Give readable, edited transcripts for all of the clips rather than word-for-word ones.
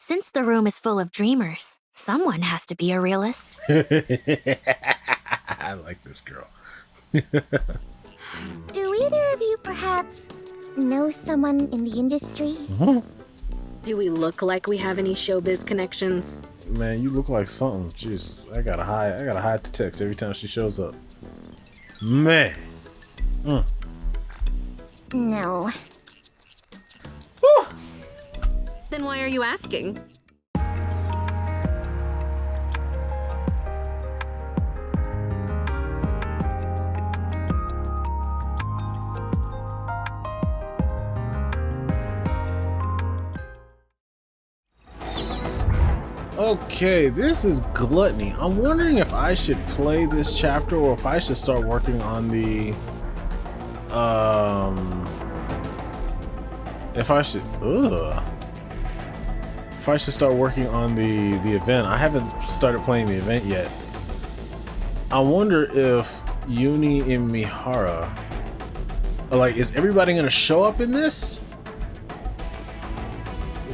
Since the room is full of dreamers, someone has to be a realist. I like this girl. Do either of you perhaps know someone in the industry? Do we look like we have any showbiz connections? Man, you look like something. Jeez, I gotta hide the text every time she shows up. Man. No. Whew. Then why are you asking? Okay, this is Gluttony. I'm wondering if I should play this chapter or if I should start working on the if I should start working on the event. I haven't started playing the event yet. I wonder if Uni and Mihara, like, is everybody gonna show up in this?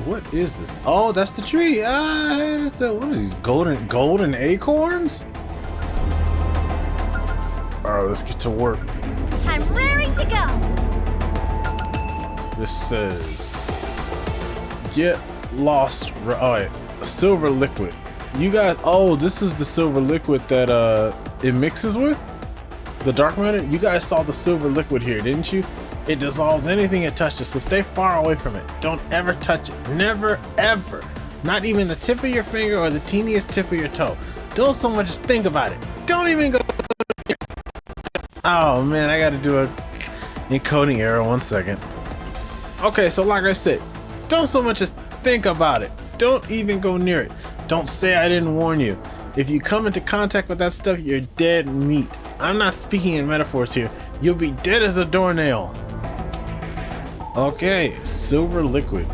What is this? Oh, that's the tree. What are these golden acorns? Alright, let's get to work. I'm raring to go. This says get lost. Alright, silver liquid. You guys, oh, this is the silver liquid that it mixes with? The dark matter? You guys saw the silver liquid here, didn't you? It dissolves anything it touches, so stay far away from it. Don't ever touch it. Never, ever. Not even the tip of your finger or the teeniest tip of your toe. Don't so much as think about it. Don't even go. Oh man, I gotta do a encoding error. 1 second. Okay, so like I said, don't so much as think about it. Don't even go near it. Don't say I didn't warn you. If you come into contact with that stuff, you're dead meat. I'm not speaking in metaphors here. You'll be dead as a doornail. Okay, silver liquid.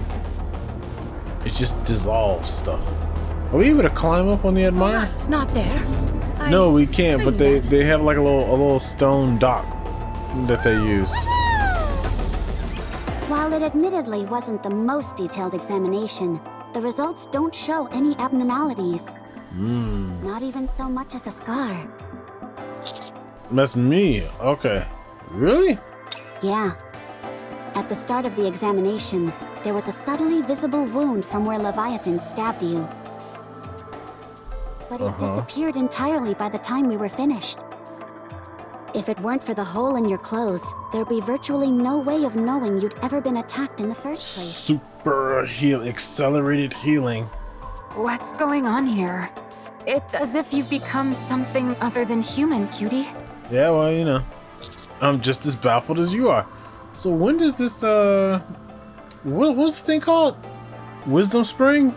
It just dissolves stuff. Are we able to climb up on the admirer? Not there. No, we can't, but they have like a little stone dock that they use. While it admittedly wasn't the most detailed examination, the results don't show any abnormalities. Not even so much as a scar. That's me. Okay. Really? Yeah. At the start of the examination, there was a subtly visible wound from where Leviathan stabbed you. But it disappeared entirely by the time we were finished. If it weren't for the hole in your clothes, there'd be virtually no way of knowing you'd ever been attacked in the first place. Super accelerated healing. What's going on here? It's as if you've become something other than human, cutie. Yeah, well, you know, I'm just as baffled as you are. So when does this, what's the thing called? Wisdom Spring?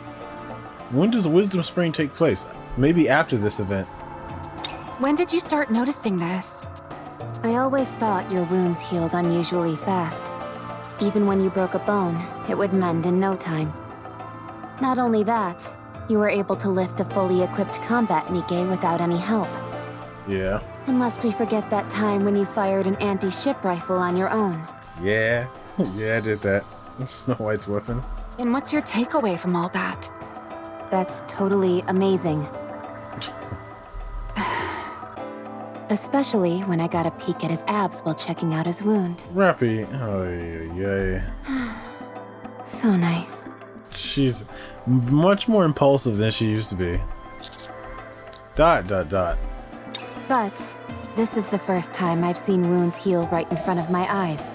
When does Wisdom Spring take place? Maybe after this event. When did you start noticing this? I always thought your wounds healed unusually fast. Even when you broke a bone, it would mend in no time. Not only that, you were able to lift a fully equipped combat Nikke without any help. Yeah. Unless we forget that time when you fired an anti-ship rifle on your own. Yeah. Yeah, I did that. Snow White's weapon. And what's your takeaway from all that? That's totally amazing. Especially when I got a peek at his abs while checking out his wound. Rappy. Oh, yeah. So nice. She's much more impulsive than she used to be. ... But this is the first time I've seen wounds heal right in front of my eyes.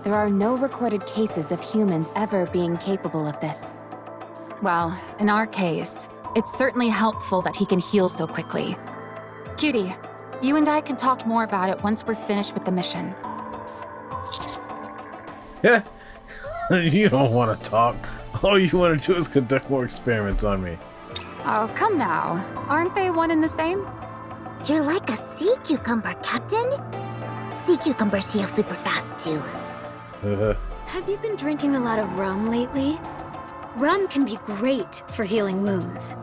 There are no recorded cases of humans ever being capable of this. Well, in our case, it's certainly helpful that he can heal so quickly. Cutie, you and I can talk more about it once we're finished with the mission. Yeah. You don't want to talk. All you want to do is conduct more experiments on me. Oh, come now. Aren't they one and the same? You're like a sea cucumber, Captain. Sea cucumbers heal super fast, too. Have you been drinking a lot of rum lately? Rum can be great for healing wounds.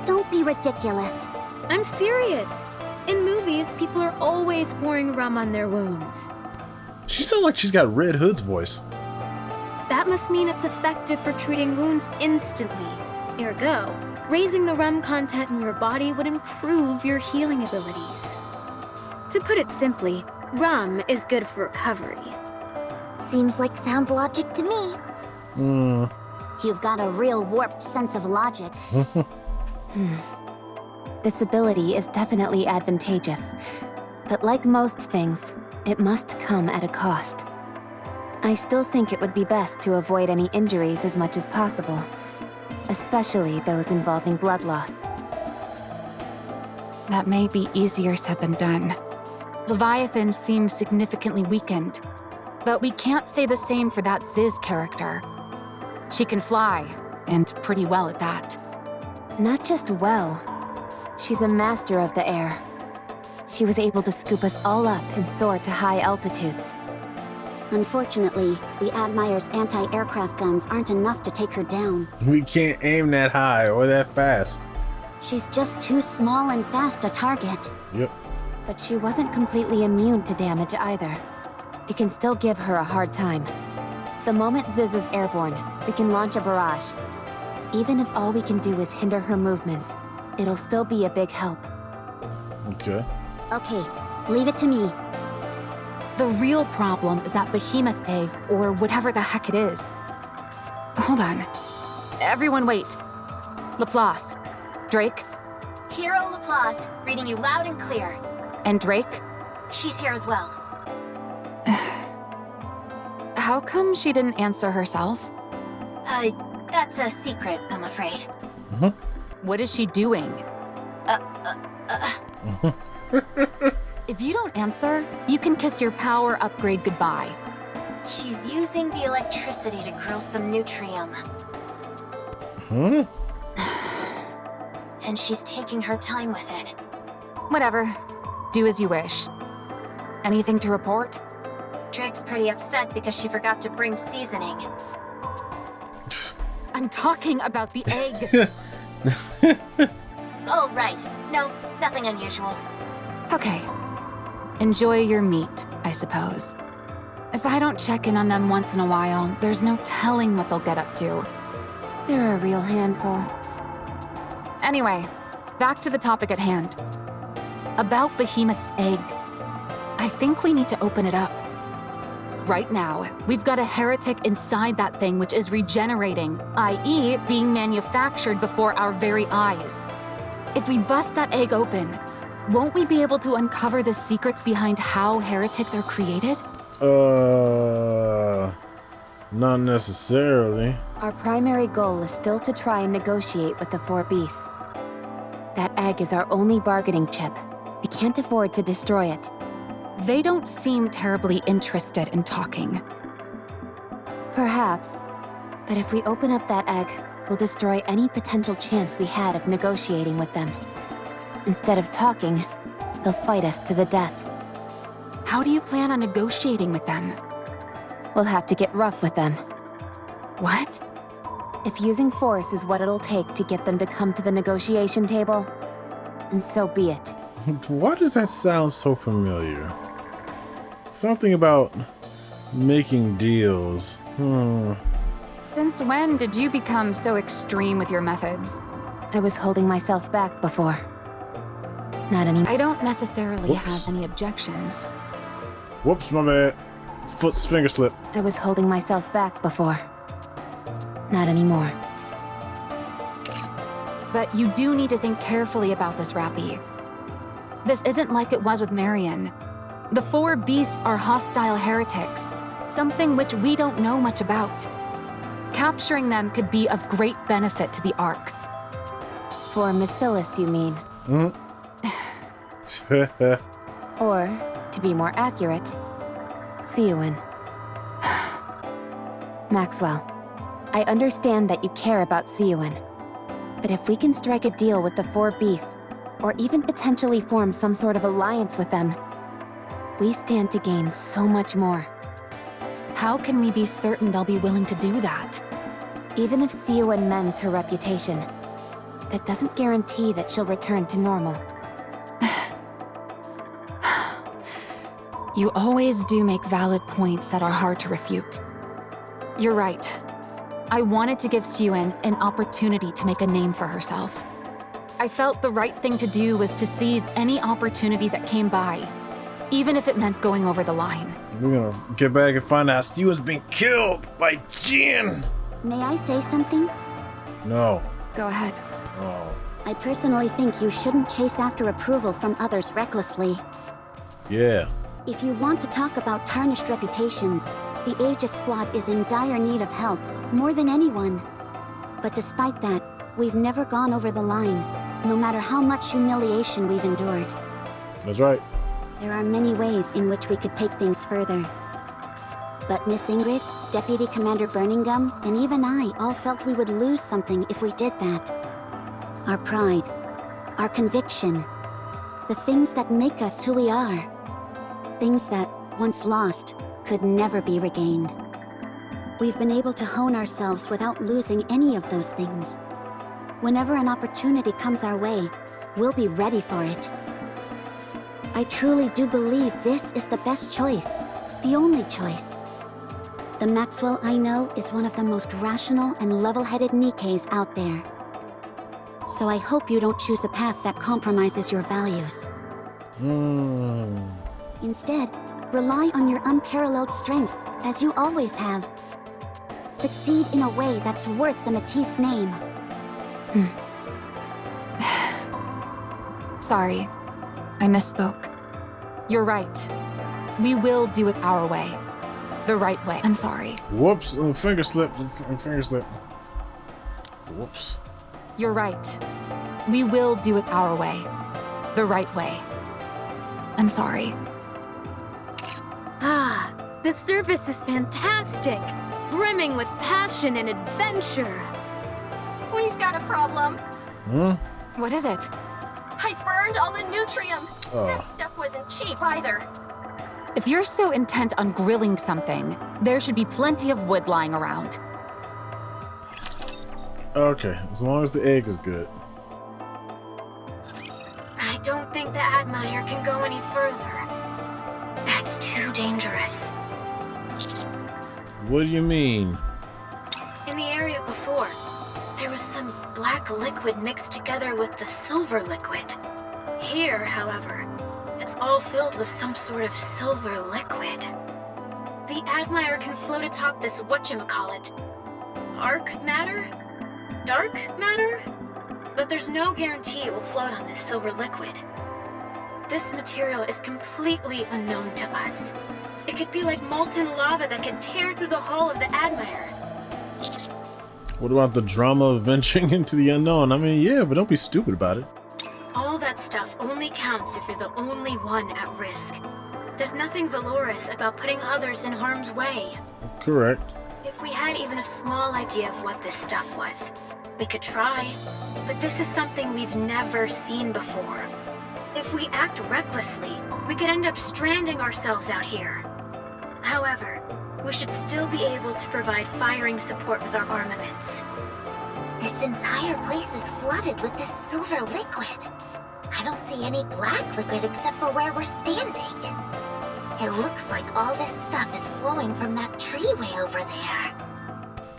Don't be ridiculous. I'm serious. In movies, people are always pouring rum on their wounds. She sounds like she's got Red Hood's voice. That That must mean it's effective for treating wounds instantly. Ergo, raising the rum content in your body would improve your healing abilities. To put it simply, rum is good for recovery. Seems like sound logic to me. You've got a real warped sense of logic. This ability is definitely advantageous, but like most things, it must come at a cost. I still think it would be best to avoid any injuries as much as possible, especially those involving blood loss. That may be easier said than done. Leviathan seems significantly weakened, but we can't say the same for that Ziz character. She can fly, and pretty well at that. Not just well, she's a master of the air. She was able to scoop us all up and soar to high altitudes. Unfortunately, the Admire's anti-aircraft guns aren't enough to take her down. We can't aim that high or that fast. She's just too small and fast a target. Yep. But she wasn't completely immune to damage either. It can still give her a hard time. The moment Ziz is airborne, we can launch a barrage. Even if all we can do is hinder her movements, it'll still be a big help. Okay. Okay, leave it to me. The real problem is that behemoth egg, or whatever the heck it is. Hold on. Everyone wait. Laplace. Drake. Hero Laplace, reading you loud and clear. And Drake? She's here as well. How come she didn't answer herself? That's a secret, I'm afraid. What is she doing? If you don't answer, you can kiss your power upgrade goodbye. She's using the electricity to grill some nutrium. And she's taking her time with it. Whatever. Do as you wish. Anything to report? Drake's pretty upset because she forgot to bring seasoning. I'm talking about the egg. Oh, right. No, nothing unusual. Okay. Enjoy your meat, I suppose. If I don't check in on them once in a while, there's no telling what they'll get up to. They're a real handful. Anyway, back to the topic at hand. About Behemoth's egg. I think we need to open it up. Right now, we've got a heretic inside that thing which is regenerating, i.e. being manufactured before our very eyes. If we bust that egg open, won't we be able to uncover the secrets behind how heretics are created? Not necessarily. Our primary goal is still to try and negotiate with the four beasts. That egg is our only bargaining chip. We can't afford to destroy it. They don't seem terribly interested in talking. Perhaps. But if we open up that egg, we'll destroy any potential chance we had of negotiating with them. Instead of talking, they'll fight us to the death. How do you plan on negotiating with them? We'll have to get rough with them. What? If using force is what it'll take to get them to come to the negotiation table, then so be it. Why does that sound so familiar? Something about making deals. Since when did you become so extreme with your methods? I was holding myself back before. Not anymore. I don't necessarily Whoops. have any objections. Whoops, my bad. Foot's finger slip. I was holding myself back before. Not anymore. But you do need to think carefully about this, Rappy. This isn't like it was with Marion. The four beasts are hostile heretics, something which we don't know much about. Capturing them could be of great benefit to the Ark. For Macilis, you mean? Or, to be more accurate, Seowin. Maxwell, I understand that you care about Seowin. But if we can strike a deal with the four beasts, or even potentially form some sort of alliance with them, we stand to gain so much more. How can we be certain they'll be willing to do that? Even if Seowin mends her reputation, that doesn't guarantee that she'll return to normal. You always do make valid points that are hard to refute. You're right. I wanted to give Suen an opportunity to make a name for herself. I felt the right thing to do was to seize any opportunity that came by, even if it meant going over the line. We're gonna get back and find out Stuart's been killed by Jin. May I say something? No. Go ahead. Oh. I personally think you shouldn't chase after approval from others recklessly. Yeah. If you want to talk about tarnished reputations, the Aegis Squad is in dire need of help, more than anyone. But despite that, we've never gone over the line, no matter how much humiliation we've endured. That's right. There are many ways in which we could take things further. But Miss Ingrid, Deputy Commander Burningham, and even I all felt we would lose something if we did that. Our pride, our conviction, the things that make us who we are. Things that, once lost, could never be regained. We've been able to hone ourselves without losing any of those things. Whenever an opportunity comes our way, we'll be ready for it. I truly do believe this is the best choice, the only choice. The Maxwell I know is one of the most rational and level-headed Nikkes out there. So I hope you don't choose a path that compromises your values. Instead, rely on your unparalleled strength, as you always have. Succeed in a way that's worth the Matisse name. Sorry, I misspoke. You're right. We will do it our way. The right way. I'm sorry. Whoops. Finger slip. Finger slip. Whoops. You're right. We will do it our way. The right way. I'm sorry. Ah, the surface is fantastic, brimming with passion and adventure. We've got a problem. What is it? I burned all the Nutrium. Oh. That stuff wasn't cheap either. If you're so intent on grilling something, there should be plenty of wood lying around. Okay, as long as the egg is good. I don't think the Admire can go any further. That's too dangerous. What do you mean? In the area before, there was some black liquid mixed together with the silver liquid. Here, however, it's all filled with some sort of silver liquid. The Admire can float atop this whatchamacallit. Arc matter? Dark matter? But there's no guarantee it will float on this silver liquid. This material is completely unknown to us. It could be like molten lava that could tear through the hull of the Admire. What about the drama of venturing into the unknown? I mean, yeah, but don't be stupid about it. All that stuff only counts if you're the only one at risk. There's nothing valorous about putting others in harm's way. Correct. If we had even a small idea of what this stuff was, we could try. But this is something we've never seen before. If we act recklessly, we could end up stranding ourselves out here. However, we should still be able to provide firing support with our armaments. This entire place is flooded with this silver liquid. I don't see any black liquid except for where we're standing. It looks like all this stuff is flowing from that tree way over there.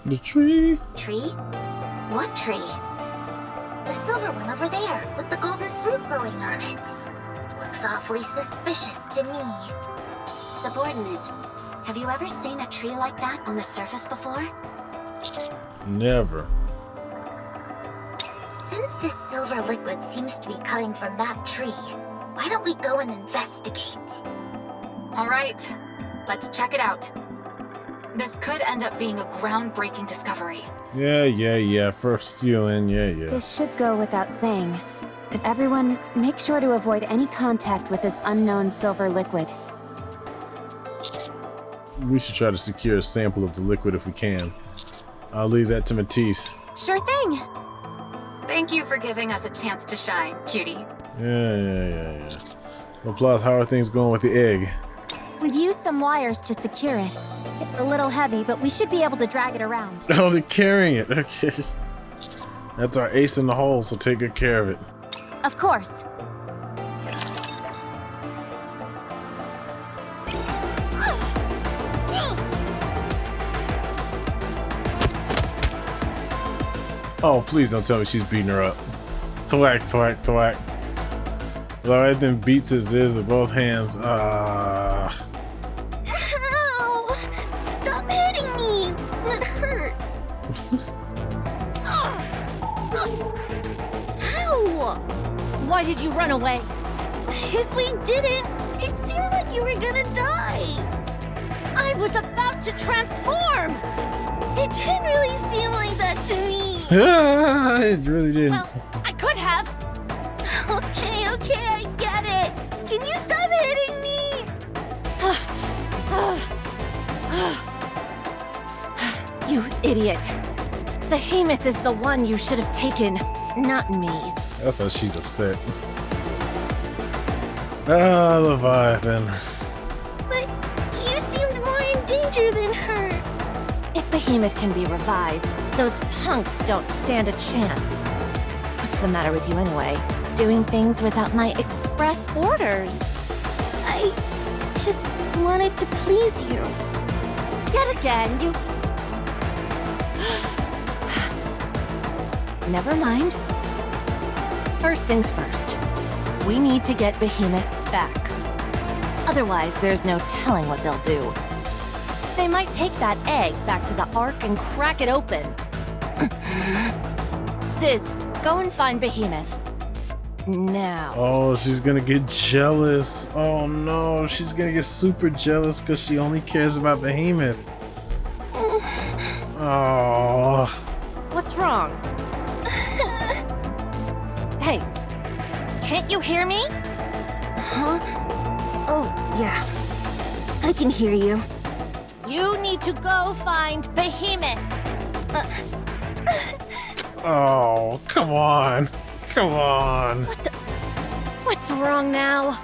The tree? Tree? What tree? The silver one over there, with the golden fruit growing on it. Looks awfully suspicious to me. Subordinate, have you ever seen a tree like that on the surface before? Never. Since this silver liquid seems to be coming from that tree, why don't we go and investigate? All right, let's check it out. This could end up being a groundbreaking discovery. Yeah. First Suen, yeah. This should go without saying. But everyone, make sure to avoid any contact with this unknown silver liquid. We should try to secure a sample of the liquid if we can. I'll leave that to Matisse. Sure thing. Thank you for giving us a chance to shine, cutie. Yeah. Well, plus, how are things going with the egg? We've used some wires to secure it. It's a little heavy, but we should be able to drag it around. Oh, they're carrying it. Okay. That's our ace in the hole, so take good care of it. Of course. Oh, please don't tell me she's beating her up. Thwack, thwack, thwack. Leviathan beats his ears with both hands. Ow! Stop hitting me! It hurts. Ow! Why did you run away? If we didn't, it seemed like you were gonna die. I was about to transform! It didn't really seem like that to me. It really didn't. Well, I could have. Okay, I get it. Can you stop hitting me? You idiot. Behemoth is the one you should have taken, not me. That's why she's upset. Ah, Leviathan. But you seemed more in danger than her. If Behemoth can be revived, those punks don't stand a chance. What's the matter with you anyway? Doing things without my express orders. I just wanted to please you. Yet again, you... Never mind. First things first. We need to get Behemoth back. Otherwise, there's no telling what they'll do. They might take that egg back to the Ark and crack it open. Ziz, go and find Behemoth. Now. Oh, she's gonna get jealous. Oh no, she's gonna get super jealous because she only cares about Behemoth. Oh. What's wrong? Hey, can't you hear me? Huh? Oh, yeah. I can hear you. You need to go find Behemoth. Oh, come on. Come on. What's wrong now?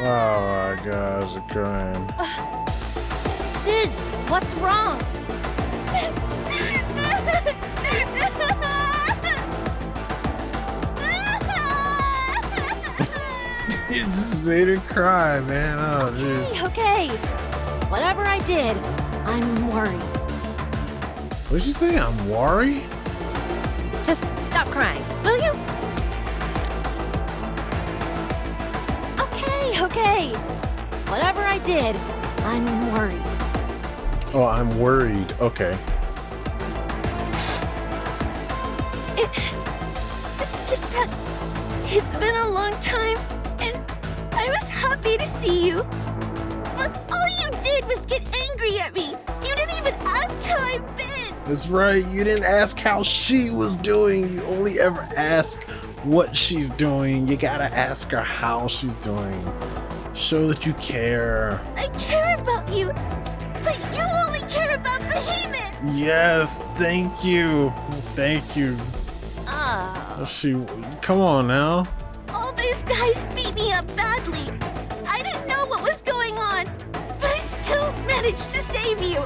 Oh my gosh, I'm crying. Ziz, what's wrong? You just made her cry, man. Oh, jeez. Okay. Whatever I did, I'm worried. What'd she say? I'm worried? Just stop crying, will you? Okay. Whatever I did, I'm worried. Oh, I'm worried. Okay. It's just that it's been a long time, and I was happy to see you. But all you did was get angry at me. You didn't even ask how I've been. That's right. You didn't ask how she was doing. You only ever ask what she's doing. You gotta ask her how she's doing. Show that you care. I care about you, but you only care about Behemoth. Yes, thank you. Thank you. Come on now. All these guys beat me up badly. I didn't know what was going on, but I still managed to save you.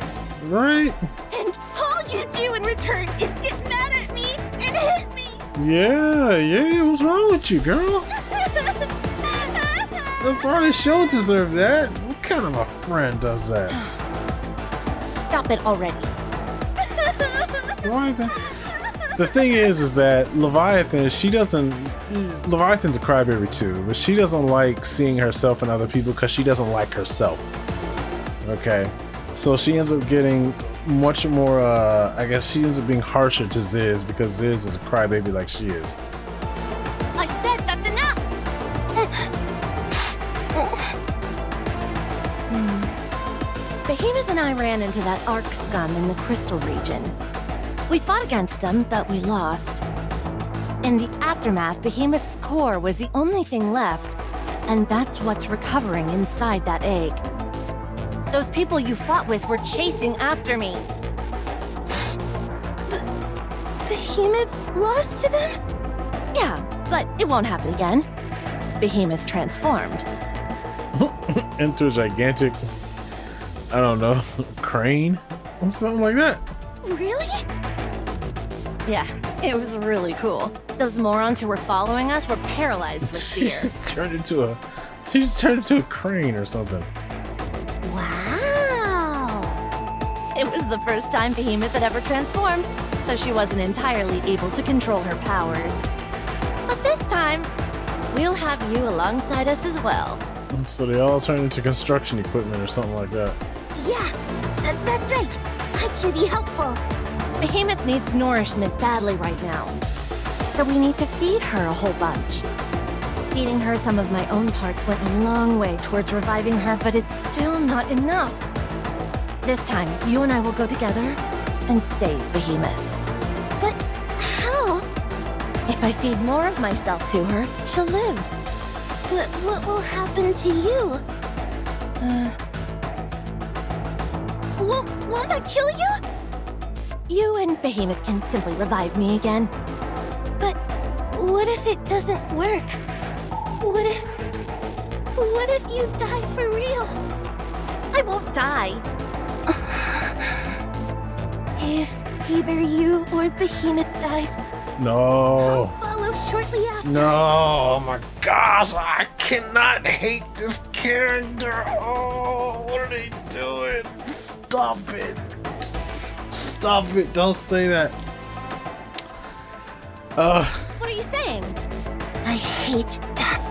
Right? And all you do in return is get mad at me and hit me. Yeah. What's wrong with you, girl? That's right. She don't deserve that. What kind of a friend does that? Stop it already. Why the thing is that Leviathan's a crybaby too, but she doesn't like seeing herself in other people because she doesn't like herself. Okay, so she ends up getting much more. I guess she ends up being harsher to Ziz because Ziz is a crybaby like she is. I said that's enough. Behemoth and I ran into that Ark scum in the Crystal region. We fought against them, but we lost. In the aftermath, Behemoth's core was the only thing left, and that's what's recovering inside that egg. Those people you fought with were chasing after me. Behemoth lost to them? Yeah, but it won't happen again. Behemoth transformed. Into a gigantic, I don't know, crane? Or something like that. Really? Yeah, it was really cool. Those morons who were following us were paralyzed with fear. She just turned into a crane or something. Wow. It was the first time Behemoth had ever transformed, so she wasn't entirely able to control her powers. But this time, we'll have you alongside us as well. So they all turn into construction equipment or something like that. Yeah, that's right. I can be helpful. Behemoth needs nourishment badly right now, so we need to feed her a whole bunch. Feeding her some of my own parts went a long way towards reviving her, but it's still not enough. This time, you and I will go together and save Behemoth. But how? If I feed more of myself to her, she'll live. But what will happen to you? Won't that kill you? You and Behemoth can simply revive me again. But what if it doesn't work? What if you die for real? I won't die. If either you or Behemoth dies, No. I'll follow shortly after. No. Oh my gosh. I cannot hate this character. Oh, what are they doing? Stop it. Stop it. Don't say that. What are you saying? I hate death.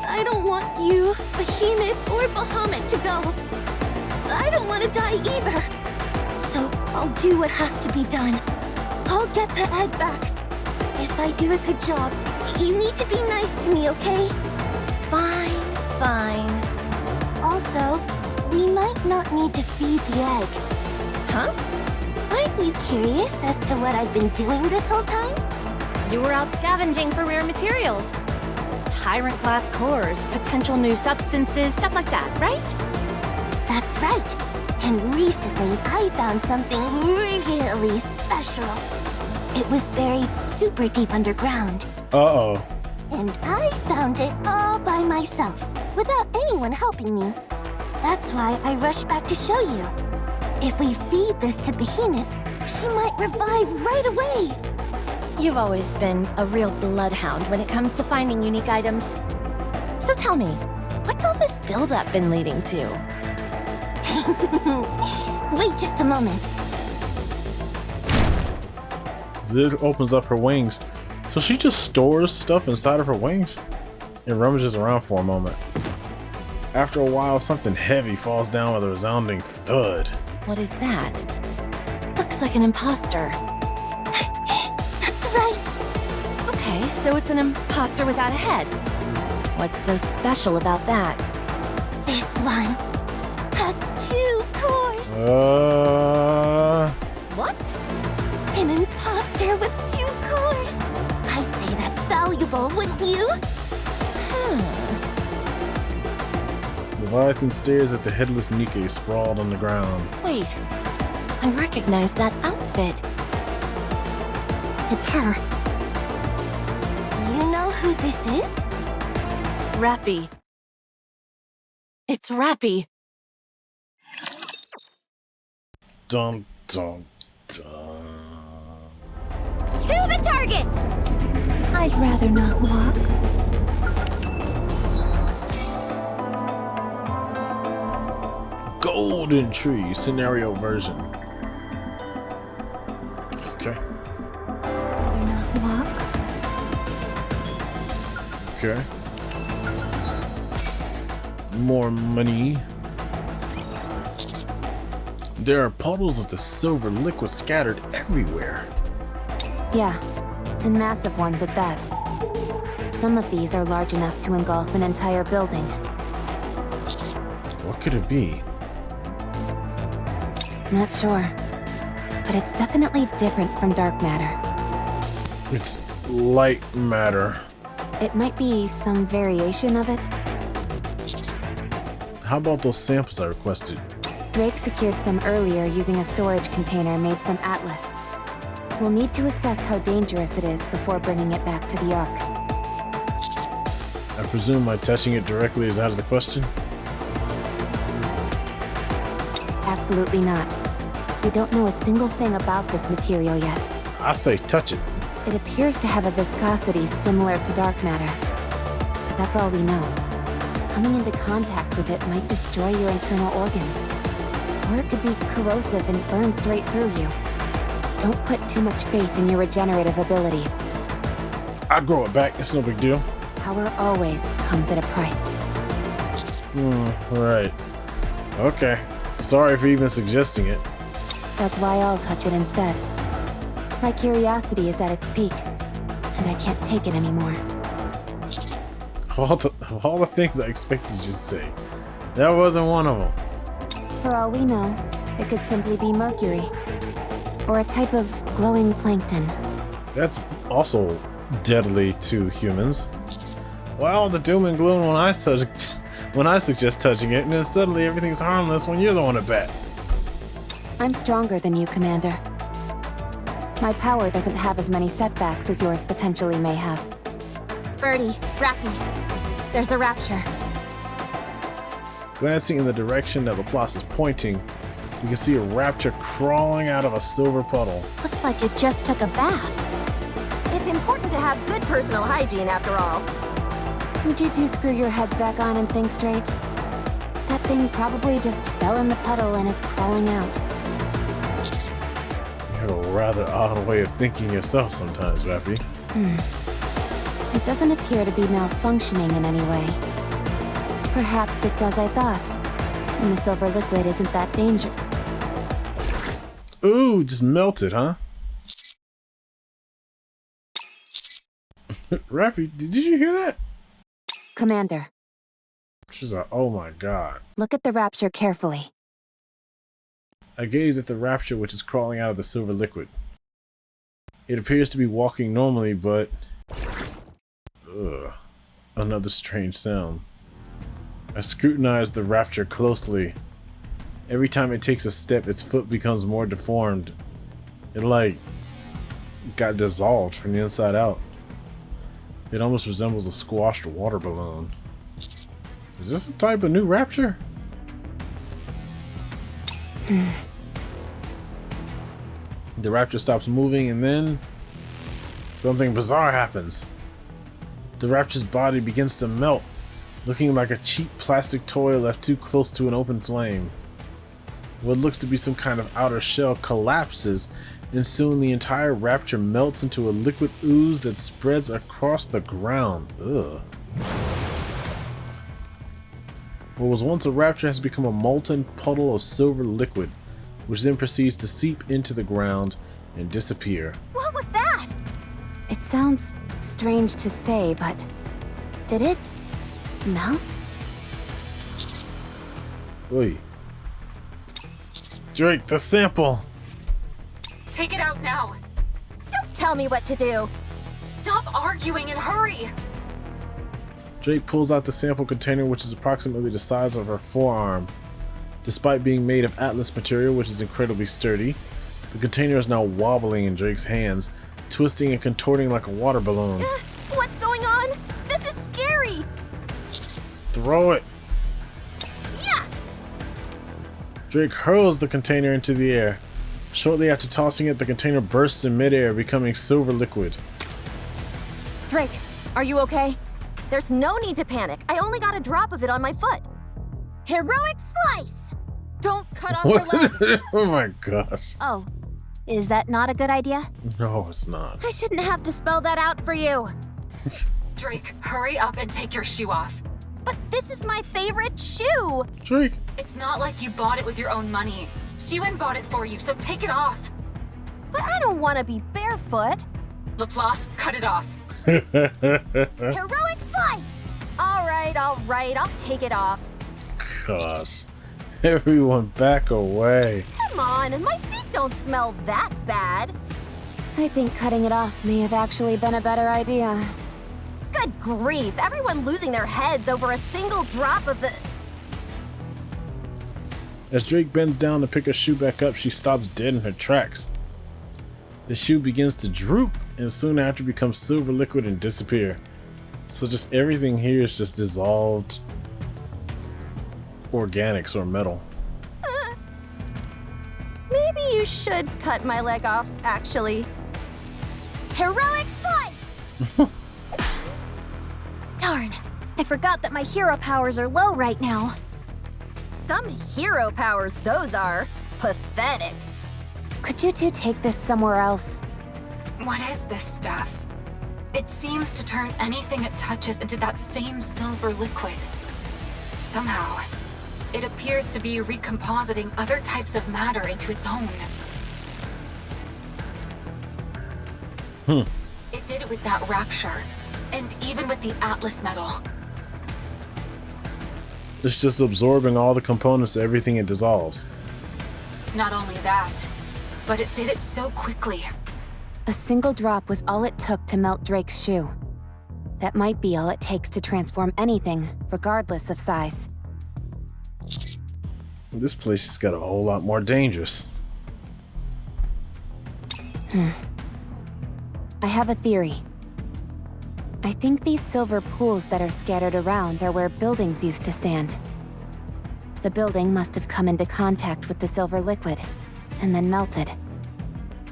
I don't want you, Behemoth, or Bahamut to go. I don't want to die either. So I'll do what has to be done. I'll get the egg back. If I do a good job, you need to be nice to me, okay? Fine, fine. Also, we might not need to feed the egg. Huh? Aren't you curious as to what I've been doing this whole time? You were out scavenging for rare materials. Tyrant-class cores, potential new substances, stuff like that, right? That's right. And recently, I found something really special. It was buried super deep underground. Uh-oh. And I found it all by myself, without anyone helping me. That's why I rushed back to show you. If we feed this to Behemoth, she might revive right away. You've always been a real bloodhound when it comes to finding unique items. So tell me, what's all this build-up been leading to? Wait just a moment. This opens up her wings. So she just stores stuff inside of her wings? It rummages around for a moment. After a while, something heavy falls down with a resounding thud. What is that? Looks like an imposter. That's right. Okay, so it's an imposter without a head. What's so special about that? This one has 2 cores. What? An imposter with 2 cores. I'd say that's valuable, wouldn't you? Leviathan stares at the headless Nikke sprawled on the ground. Wait, I recognize that outfit. It's her. You know who this is? Rappy. It's Rappy. Dun dun dun. To the target! I'd rather not walk. Golden Tree scenario version. Okay. Rather not walk. Okay. More money. There are puddles of the silver liquid scattered everywhere. Yeah, and massive ones at that. Some of these are large enough to engulf an entire building. What could it be? Not sure, but it's definitely different from dark matter. It's light matter. It might be some variation of it. How about those samples I requested? Drake secured some earlier using a storage container made from Atlas. We'll need to assess how dangerous it is before bringing it back to the Ark. I presume my touching it directly is out of the question? Absolutely not. We don't know a single thing about this material yet. I say touch it. It appears to have a viscosity similar to dark matter. But that's all we know. Coming into contact with it might destroy your internal organs. Or it could be corrosive and burn straight through you. Don't put too much faith in your regenerative abilities. I grow it back, it's no big deal. Power always comes at a price. Right. Okay. Sorry for even suggesting it. That's why I'll touch it instead. My curiosity is at its peak, and I can't take it anymore. All the things I expected you to say. That wasn't one of them. For all we know, it could simply be mercury. Or a type of glowing plankton. That's also deadly to humans. Well, the doom and gloom when I suggest touching it, and then suddenly everything's harmless when you're the one at bat. I'm stronger than you, Commander. My power doesn't have as many setbacks as yours potentially may have. Birdie, Rappy, there's a rapture. Glancing in the direction that Laplace is pointing, you can see a rapture crawling out of a silver puddle. Looks like it just took a bath. It's important to have good personal hygiene after all. Would you two screw your heads back on and think straight? That thing probably just fell in the puddle and is crawling out. You have a rather odd way of thinking yourself sometimes, Rappy. It doesn't appear to be malfunctioning in any way. Perhaps it's as I thought, and the silver liquid isn't that dangerous. Ooh, just melted, huh? Rappy, did you hear that? Commander, She's like, oh my god. look at the rapture carefully. I gaze at the rapture which is crawling out of the silver liquid. It appears to be walking normally, but... Ugh. Another strange sound. I scrutinize the rapture closely. Every time it takes a step, its foot becomes more deformed. It like got dissolved from the inside out. It almost resembles a squashed water balloon. Is this some type of new rapture? The rapture stops moving and then something bizarre happens. The rapture's body begins to melt, looking like a cheap plastic toy left too close to an open flame. What looks to be some kind of outer shell collapses, and soon the entire rapture melts into a liquid ooze that spreads across the ground. Ugh. What was once a rapture has become a molten puddle of silver liquid, which then proceeds to seep into the ground and disappear. What was that? It sounds strange to say, but did it melt? Oi. Drake, the sample! Take it out now. Don't tell me what to do. Stop arguing and hurry. Drake pulls out the sample container, which is approximately the size of her forearm. Despite being made of Atlas material, which is incredibly sturdy, the container is now wobbling in Drake's hands, twisting and contorting like a water balloon. What's going on? This is scary! Throw it! Yeah! Drake hurls the container into the air. Shortly after tossing it, the container bursts in midair, becoming silver liquid. Drake, are you okay? There's no need to panic. I only got a drop of it on my foot. Heroic slice! Don't cut off your leg! Oh my gosh. Oh, is that not a good idea? No, it's not. I shouldn't have to spell that out for you. Drake, hurry up and take your shoe off. But this is my favorite shoe! Drake! It's not like you bought it with your own money. Siwon bought it for you, so take it off. But I don't want to be barefoot. Laplace, cut it off. Heroic slice! Alright, I'll take it off. Gosh. Everyone back away. Come on, my feet don't smell that bad. I think cutting it off may have actually been a better idea. Good grief, everyone losing their heads over a single drop of the... As Drake bends down to pick her shoe back up, she stops dead in her tracks. The shoe begins to droop and soon after becomes silver liquid and disappear. So just everything here is just dissolved organics or metal. Maybe you should cut my leg off, actually. Heroic slice! Darn, I forgot that my hero powers are low right now. Some hero powers those are. Pathetic. Could you two take this somewhere else? What is this stuff? It seems to turn anything it touches into that same silver liquid. Somehow, it appears to be recompositing other types of matter into its own. It did it with that rapture, and even with the Atlas metal. It's just absorbing all the components to everything it dissolves. Not only that, but it did it so quickly. A single drop was all it took to melt Drake's shoe. That might be all it takes to transform anything, regardless of size. This place has got a whole lot more dangerous. I have a theory. I think these silver pools that are scattered around are where buildings used to stand. The building must have come into contact with the silver liquid, and then melted.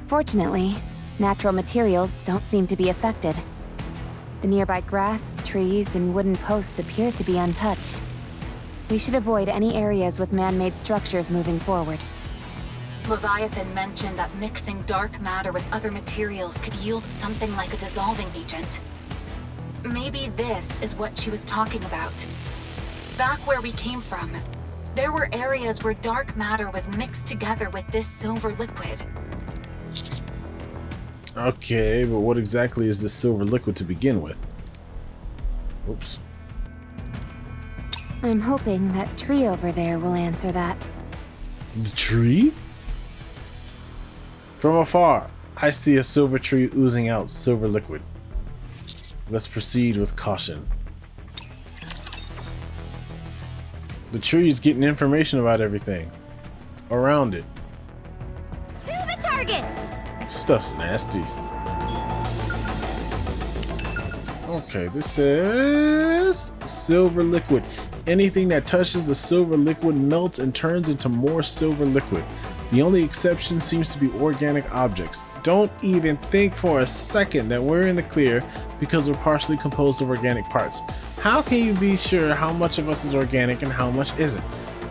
Fortunately, natural materials don't seem to be affected. The nearby grass, trees, and wooden posts appear to be untouched. We should avoid any areas with man-made structures moving forward. Leviathan mentioned that mixing dark matter with other materials could yield something like a dissolving agent. Maybe this is what she was talking about. Back where we came from, there were areas where dark matter was mixed together with this silver liquid. Okay, but what exactly is this silver liquid to begin with? Oops. I'm hoping that tree over there will answer that. The tree? From afar, I see a silver tree oozing out silver liquid. Let's proceed with caution. The tree is getting information about everything around it. To the target! Stuff's nasty. Okay, this says silver liquid. Anything that touches the silver liquid melts and turns into more silver liquid. The only exception seems to be organic objects. Don't even think for a second that we're in the clear because we're partially composed of organic parts. How can you be sure how much of us is organic and how much isn't?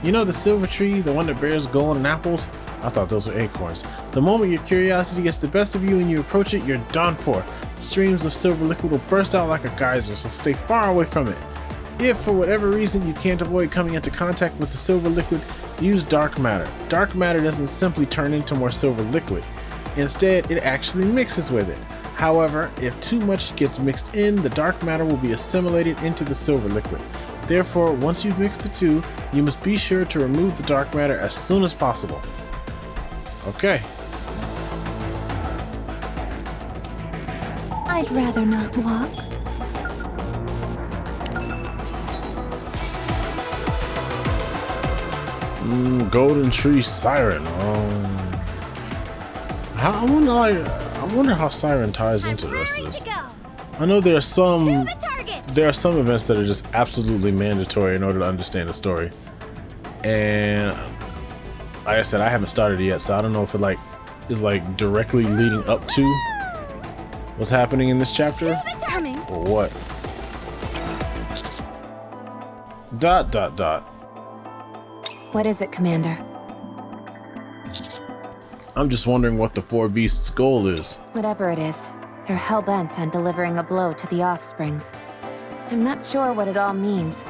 You know the silver tree, the one that bears gold and apples? I thought those were acorns. The moment your curiosity gets the best of you and you approach it, you're done for. Streams of silver liquid will burst out like a geyser, so stay far away from it. If for whatever reason you can't avoid coming into contact with the silver liquid, use dark matter. Dark matter doesn't simply turn into more silver liquid. Instead, it actually mixes with it. However, if too much gets mixed in, the dark matter will be assimilated into the silver liquid. Therefore, once you've mixed the two, you must be sure to remove the dark matter as soon as possible. Okay. I'd rather not walk. Golden Tree Siren. I wonder how Siren ties into the rest of this. I know there are some events that are just absolutely mandatory in order to understand the story, and like I said, I haven't started it yet, so I don't know if it is directly leading up to what's happening in this chapter or what. ... What is it, Commander? I'm just wondering what the Four Beasts' goal is. Whatever it is, they're hell-bent on delivering a blow to the offsprings. I'm not sure what it all means,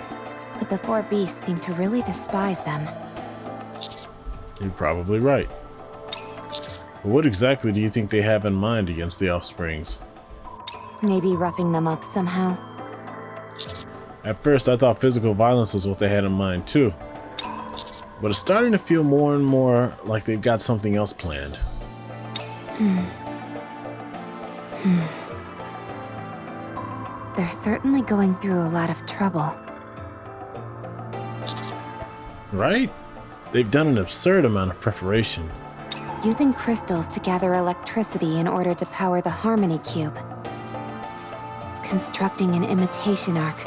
but the Four Beasts seem to really despise them. You're probably right. But what exactly do you think they have in mind against the offsprings? Maybe roughing them up somehow. At first, I thought physical violence was what they had in mind too. But it's starting to feel more and more like they've got something else planned. They're certainly going through a lot of trouble. Right? They've done an absurd amount of preparation. Using crystals to gather electricity in order to power the Harmony Cube. Constructing an imitation arc.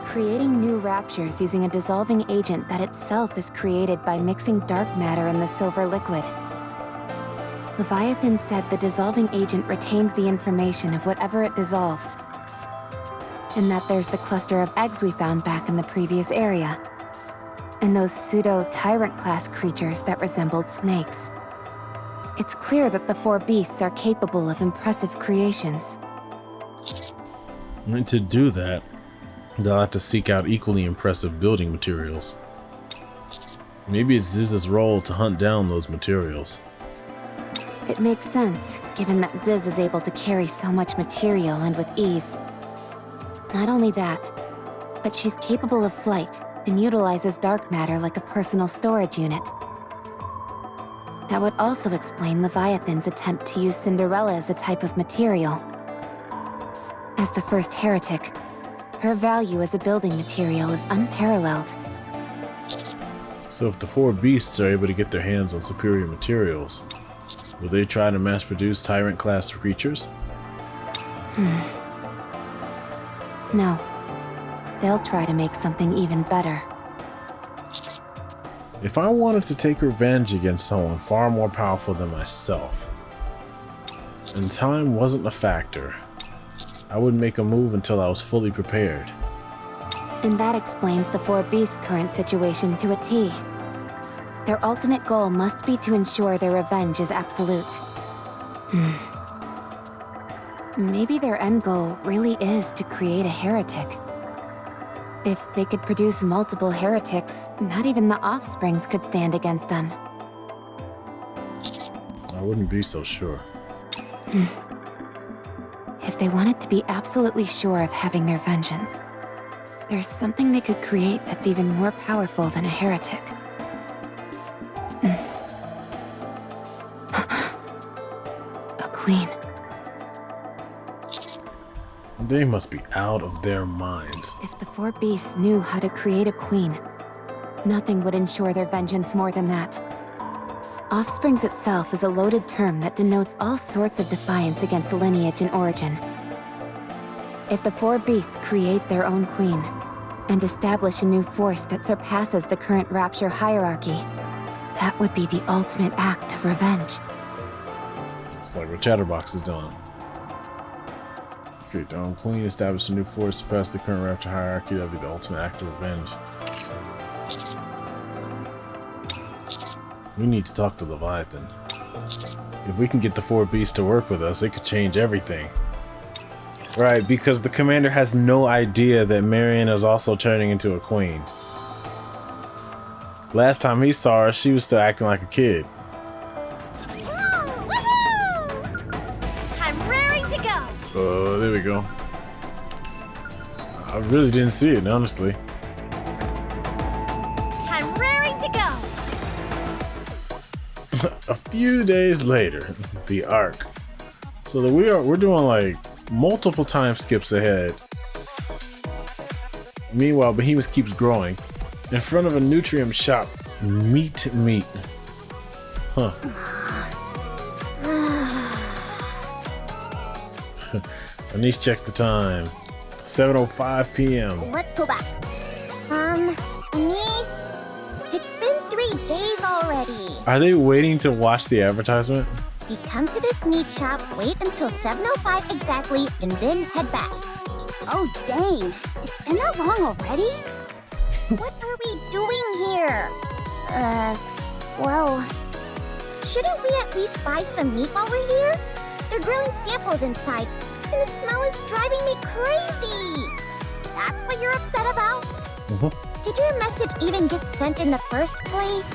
Creating new raptures using a dissolving agent that itself is created by mixing dark matter in the silver liquid. Leviathan said the dissolving agent retains the information of whatever it dissolves. And that there's the cluster of eggs we found back in the previous area. and those pseudo-tyrant-class creatures that resembled snakes. It's clear that the four beasts are capable of impressive creations. And to do that, they'll have to seek out equally impressive building materials. Maybe it's Ziz's role to hunt down those materials. It makes sense, given that Ziz is able to carry so much material and with ease. Not only that, but she's capable of flight and utilizes dark matter like a personal storage unit. That would also explain Leviathan's attempt to use Cinderella as a type of material. As the first heretic, her value as a building material is unparalleled. So if the four beasts are able to get their hands on superior materials, will they try to mass-produce tyrant-class creatures? No. They'll try to make something even better. If I wanted to take revenge against someone far more powerful than myself, and time wasn't a factor, I wouldn't make a move until I was fully prepared. And that explains the four beasts' current situation to a T. Their ultimate goal must be to ensure their revenge is absolute. Maybe their end goal really is to create a heretic. If they could produce multiple heretics, not even the offsprings could stand against them. I wouldn't be so sure. If they wanted to be absolutely sure of having their vengeance, there's something they could create that's even more powerful than a heretic. A queen. They must be out of their minds. If the four beasts knew how to create a queen, nothing would ensure their vengeance more than that. Offsprings itself is a loaded term that denotes all sorts of defiance against lineage and origin. If the four beasts create their own queen, and establish a new force that surpasses the current Rapture hierarchy, that would be the ultimate act of revenge. It's like what Chatterbox is doing. Create their own queen, establish a new force, suppress the current Rapture hierarchy, that would be the ultimate act of revenge. We need to talk to Leviathan. If we can get the four beasts to work with us, it could change everything. Right, because the commander has no idea that Marion is also turning into a queen. Last time he saw her, she was still acting like a kid. I'm raring to go. There we go. I really didn't see it, honestly. I'm raring to go. A few days later, the Ark. So that we're doing like multiple time skips ahead. Meanwhile, Behemoth keeps growing. In front of a Nutrium shop. Meat. Huh. Anise checks the time. 7:05 p.m. Let's go back. Anise, it's been 3 days already. Are they waiting to watch the advertisement? We come to this meat shop, wait until 7:05 exactly, and then head back. Oh dang, it's been that long already? What are we doing here? Well, shouldn't we at least buy some meat while we're here? They're grilling samples inside, and the smell is driving me crazy. That's what you're upset about? Did your message even get sent in the first place?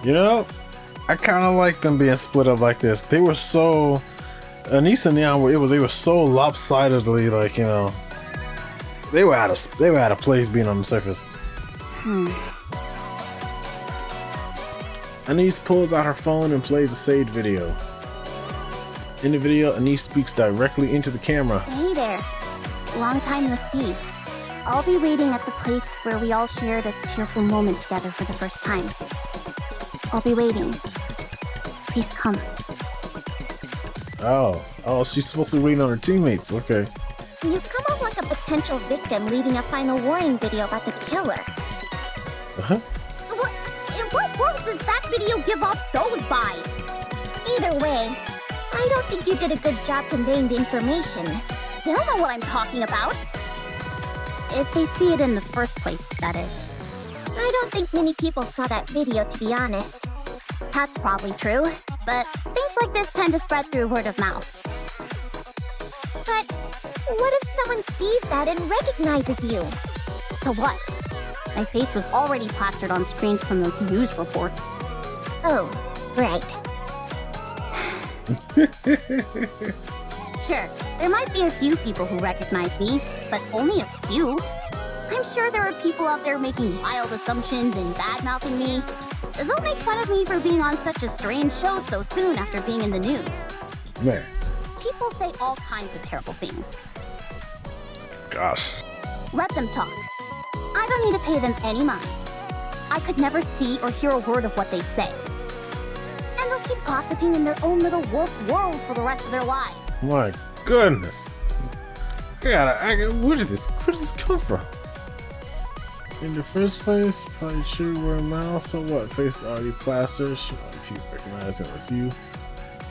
You know, I kind of like them being split up like this. They were so, Anise and Neon were, they were so lopsidedly, like, you know, they were out of place being on the surface. Anise pulls out her phone and plays a saved video. In the video, Anise speaks directly into the camera. Hey there. Long time no see. I'll be waiting at the place where we all shared a tearful moment together for the first time. I'll be waiting. Please come. Oh, she's supposed to be waiting on her teammates. Okay. You come off like a potential victim leaving a final warning video about the killer. In what world does that video give off those vibes? Either way, I don't think you did a good job conveying the information. They'll know what I'm talking about. If they see it in the first place, that is. I don't think many people saw that video, to be honest. That's probably true, but things like this tend to spread through word of mouth. But what if someone sees that and recognizes you? So what? My face was already plastered on screens from those news reports. Oh, right. Sure, there might be a few people who recognize me, but only a few. I'm sure there are people out there making wild assumptions and bad-mouthing me. They'll make fun of me for being on such a strange show so soon after being in the news. Man. People say all kinds of terrible things. Gosh. Let them talk. I don't need to pay them any mind. I could never see or hear a word of what they say. And they'll keep gossiping in their own little warped world for the rest of their lives. My goodness. Where did this come from? In the first place, probably sure wear a mouse. So what? Face already plastered. If you recognize it, a few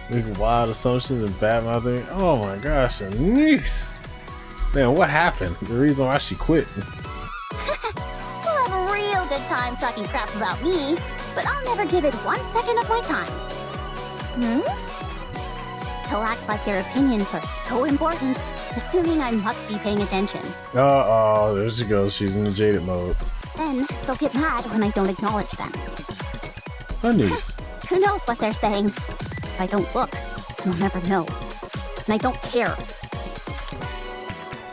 making wild assumptions and bad mouthing. Oh my gosh, her niece. Man, what happened? The reason why she quit. We'll have a real good time talking crap about me, but I'll never give it 1 second of my time. They'll act like their opinions are so important, assuming I must be paying attention. Uh-oh, there she goes. She's in the jaded mode. Then they'll get mad when I don't acknowledge them. Her niece. Who knows what they're saying? If I don't look, they'll never know. And I don't care.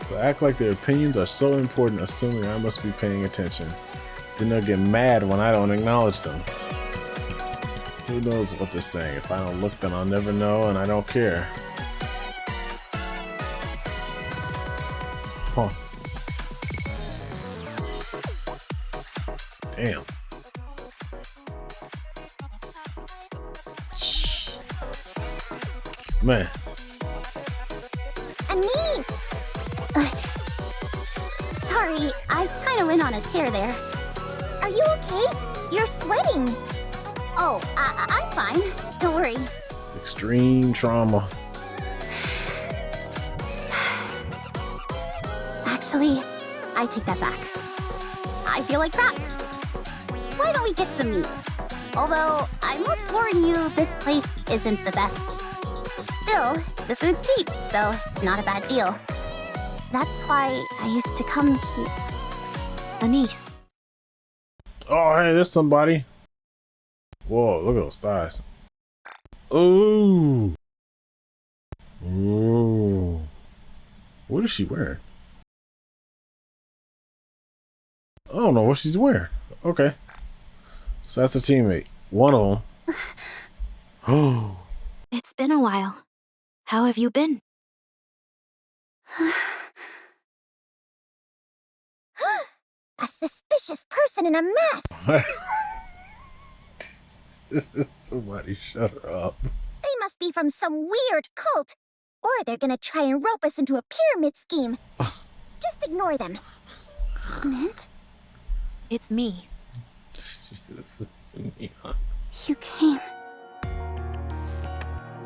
They act like their opinions are so important, assuming I must be paying attention. Then they'll get mad when I don't acknowledge them. Who knows what they're saying? If I don't look, then I'll never know, and I don't care. Huh. Damn. Man. Anise! Sorry, I kind of went on a tear there. Are you okay? You're sweating. Oh, I'm fine. Don't worry. Extreme trauma. Actually, I take that back. I feel like crap. Why don't we get some meat? Although, I must warn you, this place isn't the best. Still, the food's cheap, so it's not a bad deal. That's why I used to come here. Anise. Oh, hey, there's somebody. Whoa, look at those thighs. Ooh. Ooh. What is she wearing? I don't know what she's wearing. Okay. So that's a teammate. One of them. Oh. It's been a while. How have you been? A suspicious person in a mask. Somebody shut her up. They must be from some weird cult. Or they're gonna try and rope us into a pyramid scheme. Just ignore them. Mint? It's me. You came.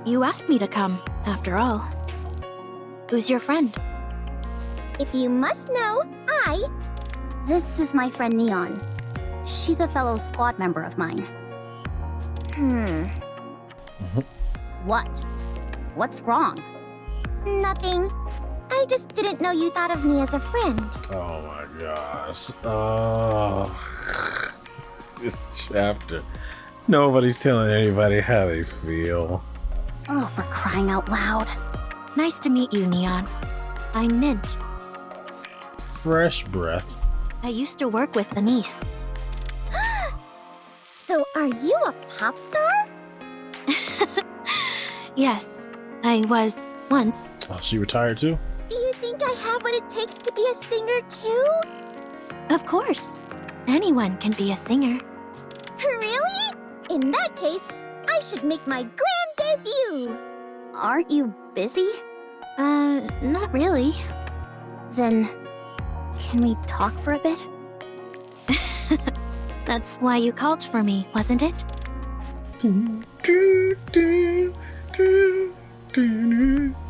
You asked me to come, after all. Who's your friend? If you must know, This is my friend Neon. She's a fellow squad member of mine. What? What's wrong? Nothing. I just didn't know you thought of me as a friend. Oh my gosh. Oh. This chapter. Nobody's telling anybody how they feel. Oh, for crying out loud. Nice to meet you, Neon. I'm Mint. Fresh breath. I used to work with Anise. So are you a pop star? Yes, I was once. Oh, she retired too? Do you think I have what it takes to be a singer too? Of course. Anyone can be a singer. Really? In that case, I should make my grand debut. Aren't you busy? Not really. Then, can we talk for a bit? That's why you called for me, wasn't it?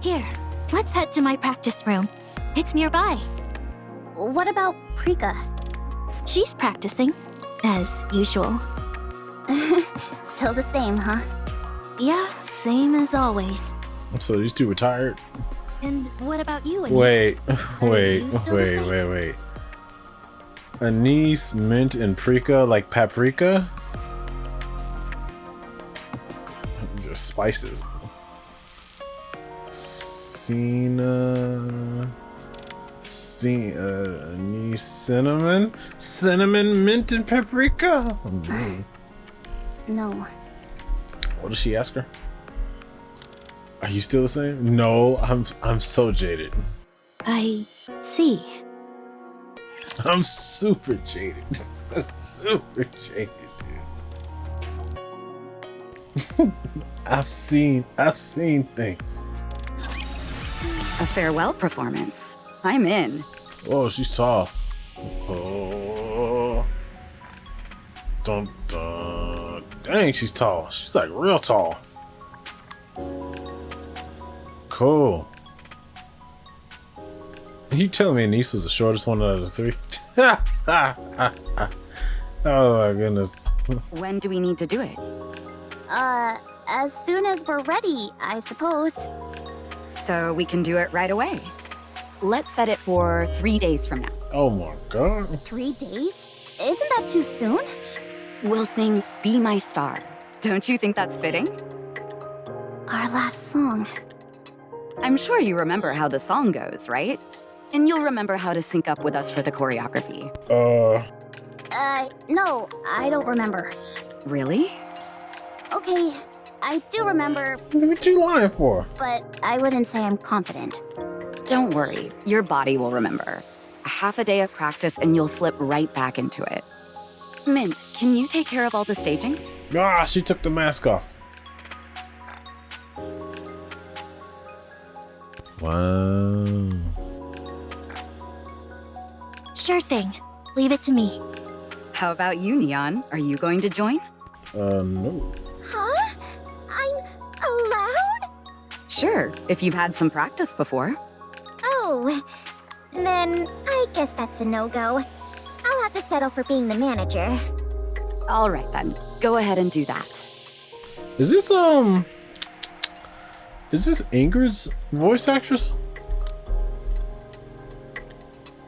Here, let's head to my practice room. It's nearby. What about Prika? She's practicing. As usual. Still the same, huh? Yeah, same as always. So these two retired? And what about you, Anise? Wait. you still the same? Anise, mint, and paprika, like paprika? These are spices. Anise, cinnamon, mint, and paprika. No. What did she ask her? Are you still the same? No, I'm so jaded. I see. I'm super jaded. Super jaded, dude. I've seen things. A farewell performance. I'm in. Oh, she's tall. Oh. Dun, dun. Dang, she's tall. She's like real tall. Cool. You telling me Anise was the shortest one out of the three? Oh my goodness. When do we need to do it? As soon as we're ready, I suppose. So we can do it right away. Let's set it for 3 days from now. Oh my god. 3 days? Isn't that too soon? We'll sing Be My Star. Don't you think that's fitting? Our last song. I'm sure you remember how the song goes, right? And you'll remember how to sync up with us for the choreography. No, I don't remember. Really? Okay, I do remember. What you lying for? But I wouldn't say I'm confident. Don't worry, your body will remember. A half a day of practice and you'll slip right back into it. Mint, can you take care of all the staging? Ah, she took the mask off. Wow. Sure thing. Leave it to me. How about you, Neon? Are you going to join? No. Huh? I'm allowed? Sure, if you've had some practice before. Oh, then I guess that's a no-go. I'll have to settle for being the manager. All right then, go ahead and do that. Is this Ingrid's voice actress?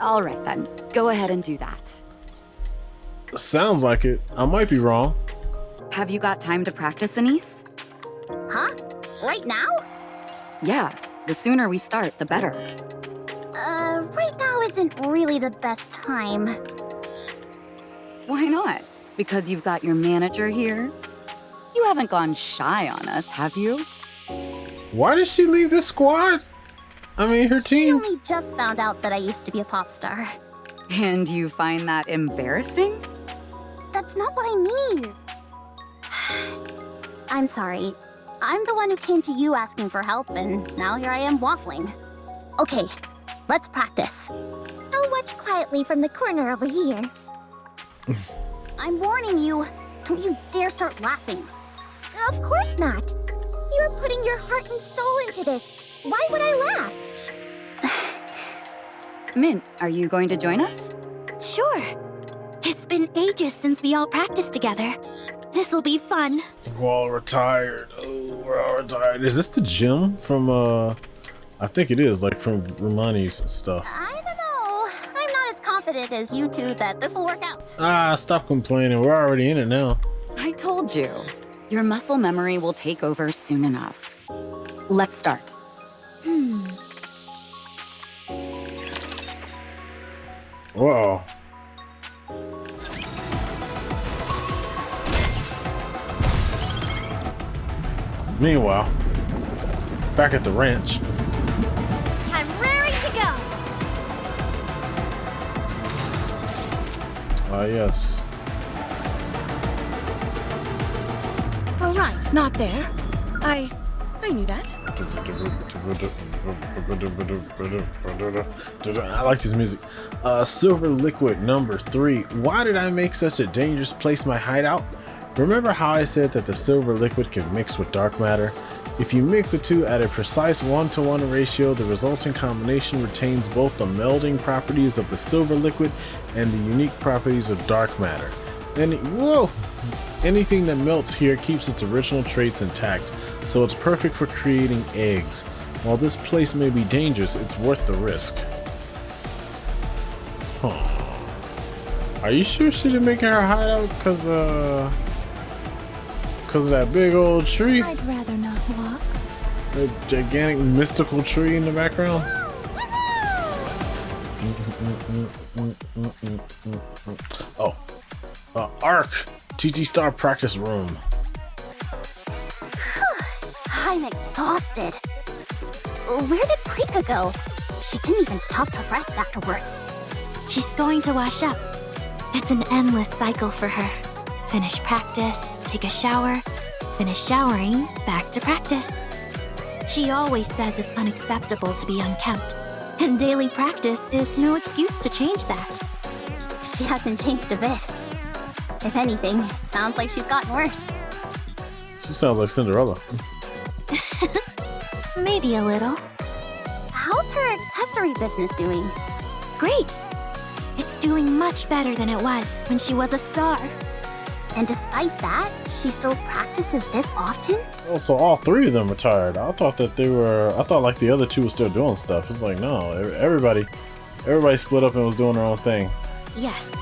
All right then, go ahead and do that. Sounds like it. I might be wrong. Have you got time to practice, Anise? Huh? Right now? Yeah, the sooner we start, the better. Right now isn't really the best time. Why not? Because you've got your manager here? You haven't gone shy on us, have you? Why did she leave this squad? I mean, her She team. only just found out that I used to be a pop star. And you find that embarrassing? That's not what I mean. I'm sorry. I'm the one who came to you asking for help, and now here I am waffling. Okay, let's practice. I'll watch quietly from the corner over here. I'm warning you. Don't you dare start laughing. Of course not. You're putting your heart and soul into this. Why would I laugh? Mint, are you going to join us? Sure. It's been ages since we all practiced together. This'll be fun. We're all retired. Oh, we're all retired. Is this the gym from, I think it is, like from Romani's stuff. I don't know. I'm not as confident as you two that this'll work out. Ah, stop complaining. We're already in it now. I told you. Your muscle memory will take over soon enough. Let's start. Whoa. Meanwhile, back at the ranch. I'm raring to go. Ah, yes. All right, not there. I knew that. I like this music. Silver liquid number 3. Why did I make such a dangerous place my hideout? Remember how I said that the silver liquid can mix with dark matter? If you mix the two at a precise 1-to-1 ratio, the resulting combination retains both the melding properties of the silver liquid and the unique properties of dark matter. Anything that melts here keeps its original traits intact, so it's perfect for creating eggs. While this place may be dangerous, it's worth the risk. Huh. Are you sure she didn't make her hideout because of that big old tree? I'd rather not walk. The gigantic mystical tree in the background? Oh. ARC! TT Star practice room. I'm exhausted. Where did Prika go? She didn't even stop to rest afterwards. She's going to wash up. It's an endless cycle for her. Finish practice, take a shower, finish showering, back to practice. She always says it's unacceptable to be unkempt, and daily practice is no excuse to change that. She hasn't changed a bit. If anything, it sounds like she's gotten worse. She sounds like Cinderella. Maybe a little. How's her accessory business doing? Great! It's doing much better than it was when she was a star. And despite that, she still practices this often? Oh, so all three of them retired. I thought like the other two were still doing stuff. It's like, no, everybody split up and was doing their own thing. Yes,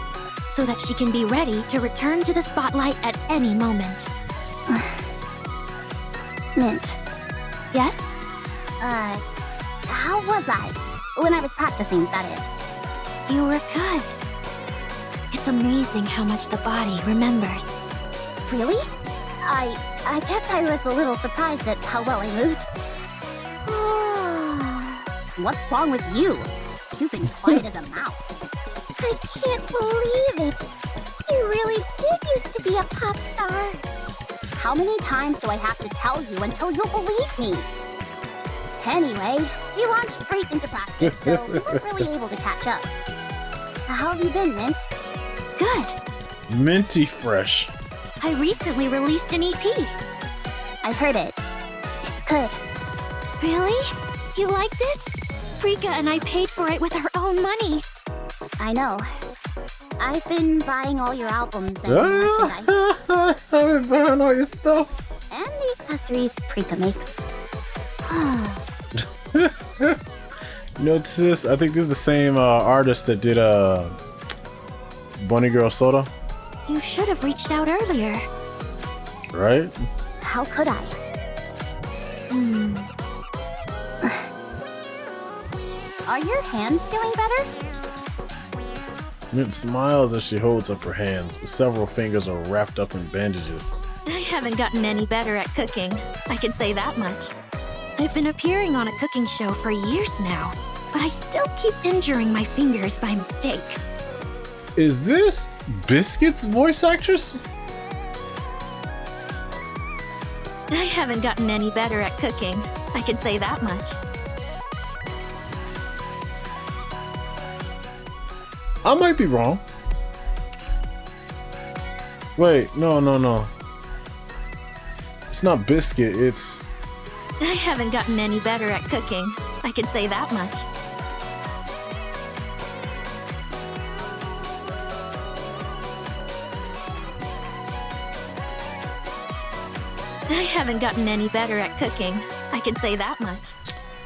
so that she can be ready to return to the spotlight at any moment. Mint. Yes? How was I? When I was practicing, that is. You were good. It's amazing how much the body remembers. Really? I guess I was a little surprised at how well I moved. What's wrong with you? You've been quiet as a mouse. I can't believe it. You really did used to be a pop star. How many times do I have to tell you until you'll believe me? Anyway, you launched straight into practice, so we weren't really able to catch up. How have you been, Mint? Good. Minty fresh. I recently released an EP. I heard it. It's good. Really? You liked it? Prika and I paid for it with our own money. I know. I've been buying all your albums and merchandise. I've been buying all your stuff. And the accessories Prika makes. Notice this? I think this is the same artist that did Bunny Girl Soda. You should have reached out earlier. Right? How could I? Are your hands feeling better? Mint smiles as she holds up her hands. Several fingers are wrapped up in bandages. I haven't gotten any better at cooking. I can say that much. I've been appearing on a cooking show for years now, but I still keep injuring my fingers by mistake. Is this Biscuit's voice actress? I haven't gotten any better at cooking. I can say that much. I might be wrong. Wait, no. It's not Biscuit, it's... I haven't gotten any better at cooking. I can say that much. I haven't gotten any better at cooking. I can say that much.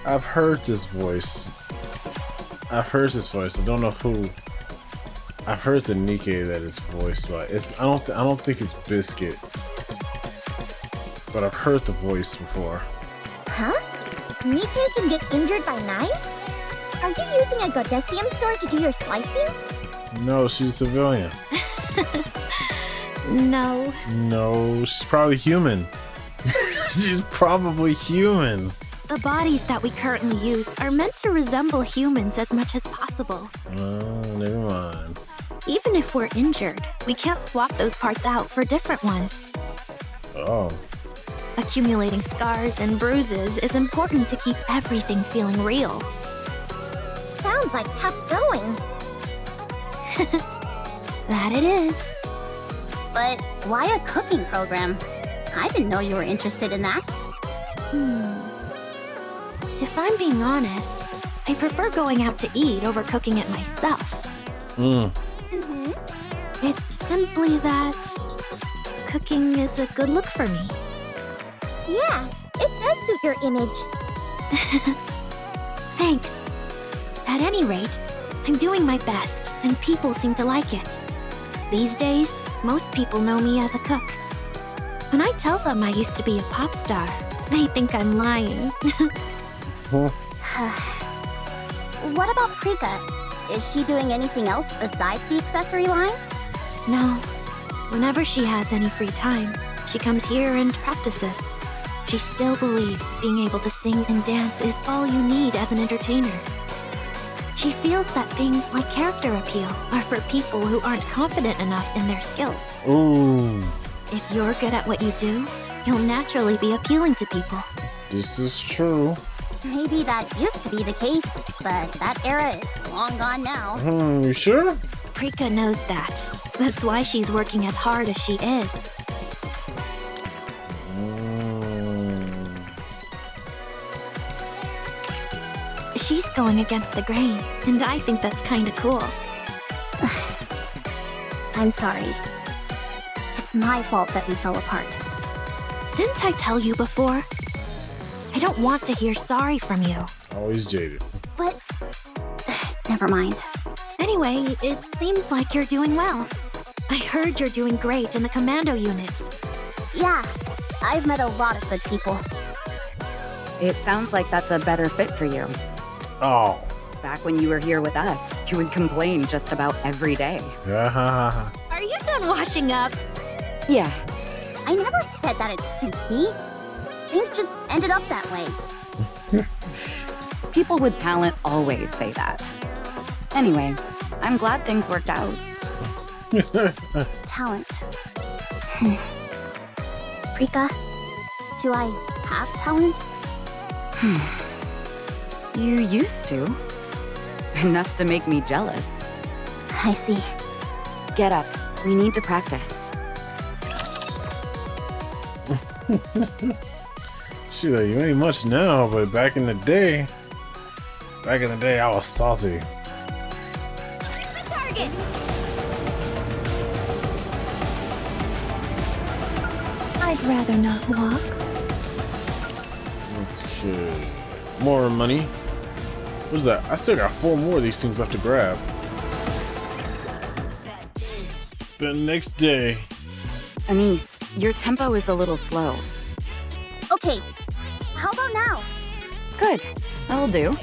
I've heard this voice. I don't know who. I've heard the Nikke that is voiced by. I don't think it's Biscuit. But I've heard the voice before. Huh? Nikke can get injured by knives? Are you using a Godesium sword to do your slicing? No, she's a civilian. No. No, she's probably human. She's probably human. The bodies that we currently use are meant to resemble humans as much as possible. Never mind. Even if we're injured, we can't swap those parts out for different ones. Oh. Accumulating scars and bruises is important to keep everything feeling real. Sounds like tough going. That it is. But why a cooking program? I didn't know you were interested in that. If I'm being honest, I prefer going out to eat over cooking it myself. It's Simply that cooking is a good look for me. Yeah, it does suit your image. Thanks. At any rate, I'm doing my best, and people seem to like it. These days, most people know me as a cook. When I tell them I used to be a pop star, they think I'm lying. What about Prika? Is she doing anything else besides the accessory line? No. Whenever she has any free time, she comes here and practices. She still believes being able to sing and dance is all you need as an entertainer. She feels that things like character appeal are for people who aren't confident enough in their skills. Ooh. If you're good at what you do, you'll naturally be appealing to people. This is true. Maybe that used to be the case, but that era is long gone now. You sure? Prika knows that. That's why she's working as hard as she is. She's going against the grain, and I think that's kinda cool. I'm sorry. It's my fault that we fell apart. Didn't I tell you before? I don't want to hear sorry from you. Always jaded. But... never mind. Anyway, it seems like you're doing well. I heard you're doing great in the commando unit. Yeah, I've met a lot of good people. It sounds like that's a better fit for you. Oh. Back when you were here with us, you would complain just about every day. Are you done washing up? Yeah. I never said that it suits me. Things just ended up that way. People with talent always say that. Anyway, I'm glad things worked out. Talent. Prika, do I have talent? You used to. Enough to make me jealous. I see. Get up. We need to practice. She like, you ain't much now, but back in the day, I was salty. Target! I'd rather not walk. Shit. More money. What is that? I still got 4 more of these things left to grab. The next day. Anise, your tempo is a little slow. Okay, how about now? Good. That'll do.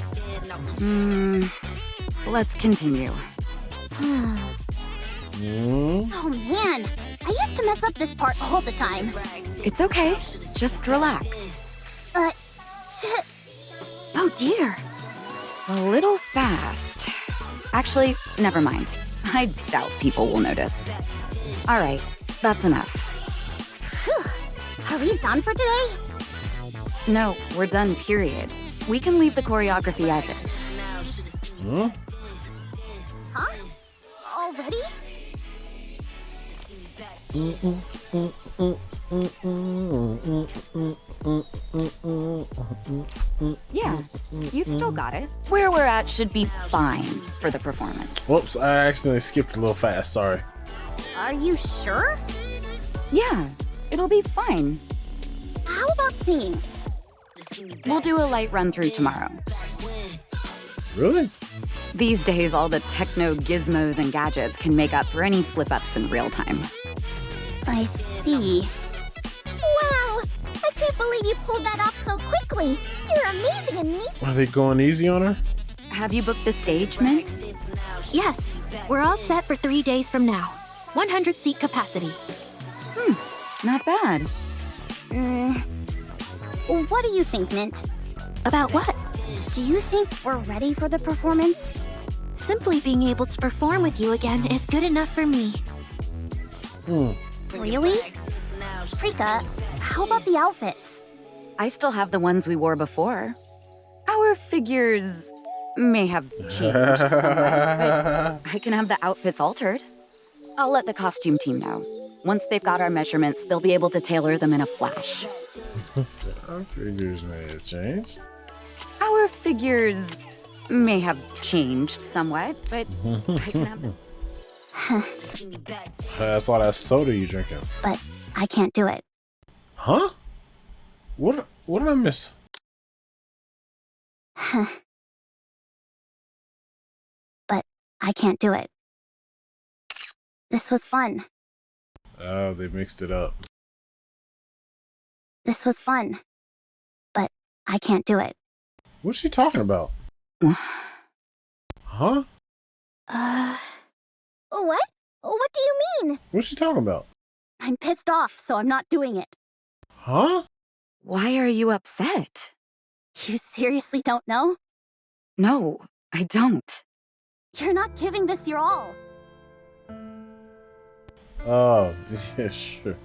Let's continue. Oh man, I used to mess up this part all the time. It's okay. Just relax. Shit. Oh dear. A little fast. Actually, never mind. I doubt people will notice. All right, that's enough. Phew. Are we done for today? No, we're done, period. We can leave the choreography as is. Huh? Already? Yeah, you've still got it. Where we're at should be fine for the performance. Whoops, I accidentally skipped a little fast, sorry. Are you sure? Yeah, it'll be fine. How about singing? We'll do a light run through tomorrow. Really? These days, all the techno gizmos and gadgets can make up for any slip-ups in real time. I see. Wow! I can't believe you pulled that off so quickly. You're amazing, Anise. Are they going easy on her? Have you booked the stage, Mint? Yes, we're all set for 3 days from now. 100-seat capacity. Not bad. What do you think, Mint? About what? Do you think we're ready for the performance? Simply being able to perform with you again is good enough for me. Really? Prika, how about the outfits? I still have the ones we wore before. Our figures may have changed somewhat, but I can have the outfits altered. I'll let the costume team know. Once they've got our measurements, they'll be able to tailor them in a flash. Our figures may have changed. Our figures may have changed somewhat, but I can have them. That's all that soda you drinking. But I can't do it. Huh? What did I miss? But I can't do it. This was fun. Oh, they mixed it up. This was fun. But I can't do it. What's she talking about? Huh? What? What do you mean? What's she talking about? I'm pissed off, so I'm not doing it. Huh? Why are you upset? You seriously don't know? No, I don't. You're not giving this your all. Oh, yeah, sure.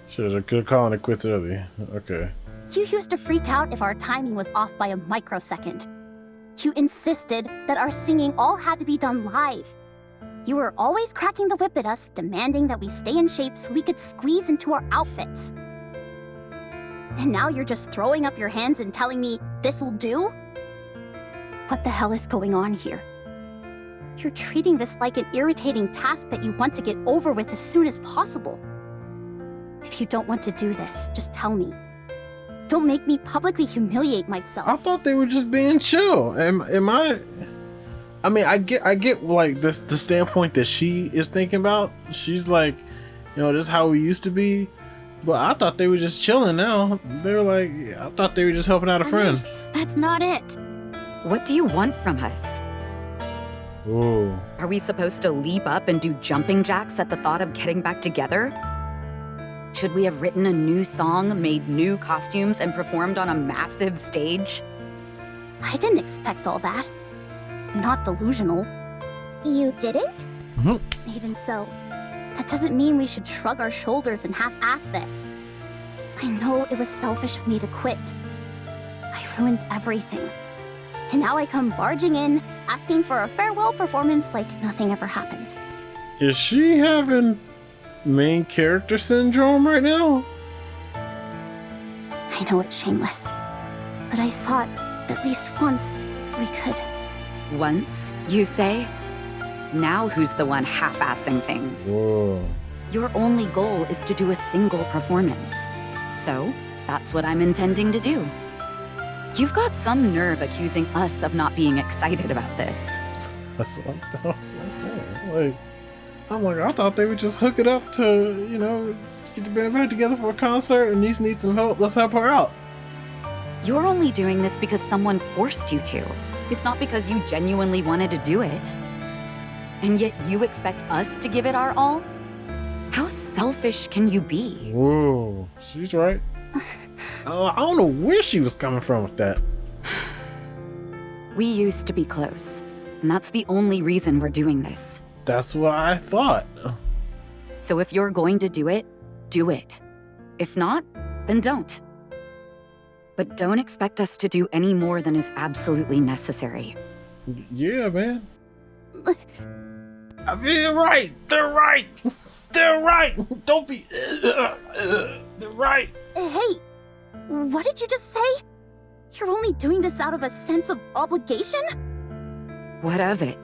Sure, I could have called it quits early. Okay. You used to freak out if our timing was off by a microsecond. You insisted that our singing all had to be done live. You were always cracking the whip at us, demanding that we stay in shape so we could squeeze into our outfits. And now you're just throwing up your hands and telling me this'll do? What the hell is going on here? You're treating this like an irritating task that you want to get over with as soon as possible. If you don't want to do this, just tell me. Don't make me publicly humiliate myself. I thought they were just being chill. Am I? I mean, I get like the standpoint that she is thinking about. She's like, you know, this is how we used to be. But I thought they were just chilling now. They were like, I thought they were just helping out a friend. That's not it. What do you want from us? Ooh. Are we supposed to leap up and do jumping jacks at the thought of getting back together? Should we have written a new song, made new costumes, and performed on a massive stage? I didn't expect all that. I'm not delusional. You didn't? Even so, that doesn't mean we should shrug our shoulders and half-ass this. I know it was selfish of me to quit. I ruined everything. And now I come barging in, asking for a farewell performance like nothing ever happened. Is she having main character syndrome right now? I know it's shameless, but I thought at least once we could. Once, you say? Now who's the one half-assing things? Whoa. Your only goal is to do a single performance. So, that's what I'm intending to do. You've got some nerve accusing us of not being excited about this. That's what I'm saying. I'm like, I thought they would just hook it up to, you know, get the band back together for a concert, and Niece needs some help. Let's help her out. You're only doing this because someone forced you to. It's not because you genuinely wanted to do it. And yet you expect us to give it our all? How selfish can you be? Whoa, she's right. I don't know where she was coming from with that. We used to be close, and that's the only reason we're doing this. That's what I thought. So if you're going to do it, do it. If not, then don't. But don't expect us to do any more than is absolutely necessary. Yeah, man. I feel right. They're right. They're right. Don't be. They're right. Hey, what did you just say? You're only doing this out of a sense of obligation? What of it?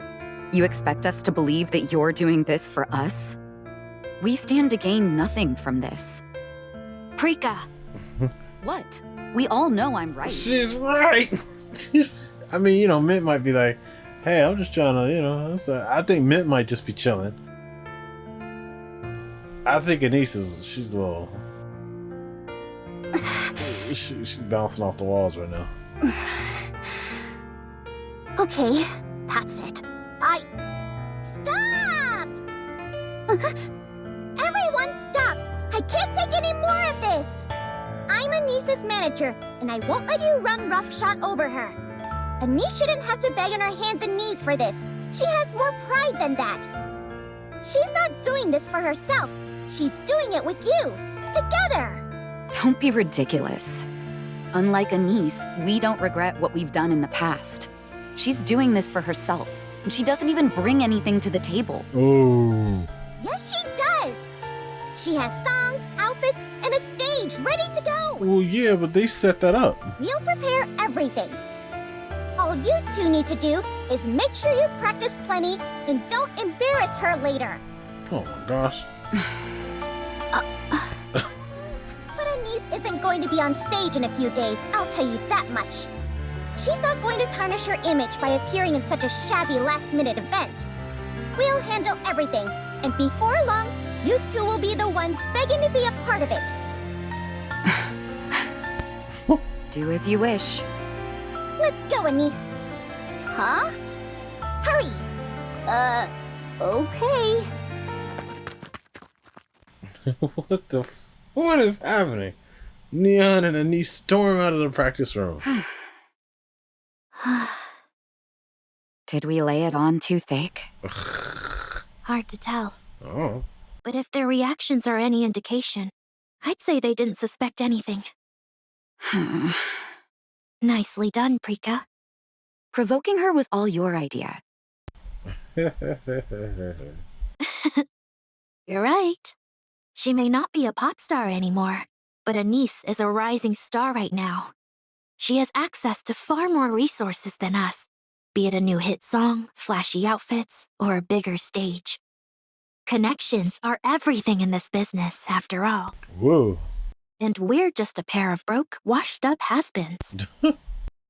You expect us to believe that you're doing this for us? We stand to gain nothing from this. Prika! What? We all know I'm right. She's right. I mean, you know, Mint might be like, hey, I'm just trying to, you know. I think Mint might just be chilling. I think Anise she's a little. She's bouncing off the walls right now. Okay, that's it. Stop! Everyone stop! I can't take any more of this! I'm Anise's manager, and I won't let you run roughshod over her. Anise shouldn't have to beg on her hands and knees for this. She has more pride than that. She's not doing this for herself. She's doing it with you. Together! Don't be ridiculous. Unlike Anise, we don't regret what we've done in the past. She's doing this for herself, and she doesn't even bring anything to the table. Oh. Yes, she does! She has songs, outfits, and a stage ready to go! Well, yeah, but they set that up. We'll prepare everything. All you two need to do is make sure you practice plenty and don't embarrass her later. Oh my gosh. But Anise isn't going to be on stage in a few days, I'll tell you that much. She's not going to tarnish her image by appearing in such a shabby last-minute event. We'll handle everything, and before long, you two will be the ones begging to be a part of it. Do as you wish. Let's go, Anise. Huh? Hurry! Okay. What is happening? Neon and Anise storm out of the practice room. Did we lay it on too thick? Hard to tell. Oh. But if their reactions are any indication, I'd say they didn't suspect anything. Nicely done, Prika. Provoking her was all your idea. You're right. She may not be a pop star anymore, but Anise is a rising star right now. She has access to far more resources than us, be it a new hit song, flashy outfits, or a bigger stage. Connections are everything in this business, after all. Whoa. And we're just a pair of broke, washed-up has-beens.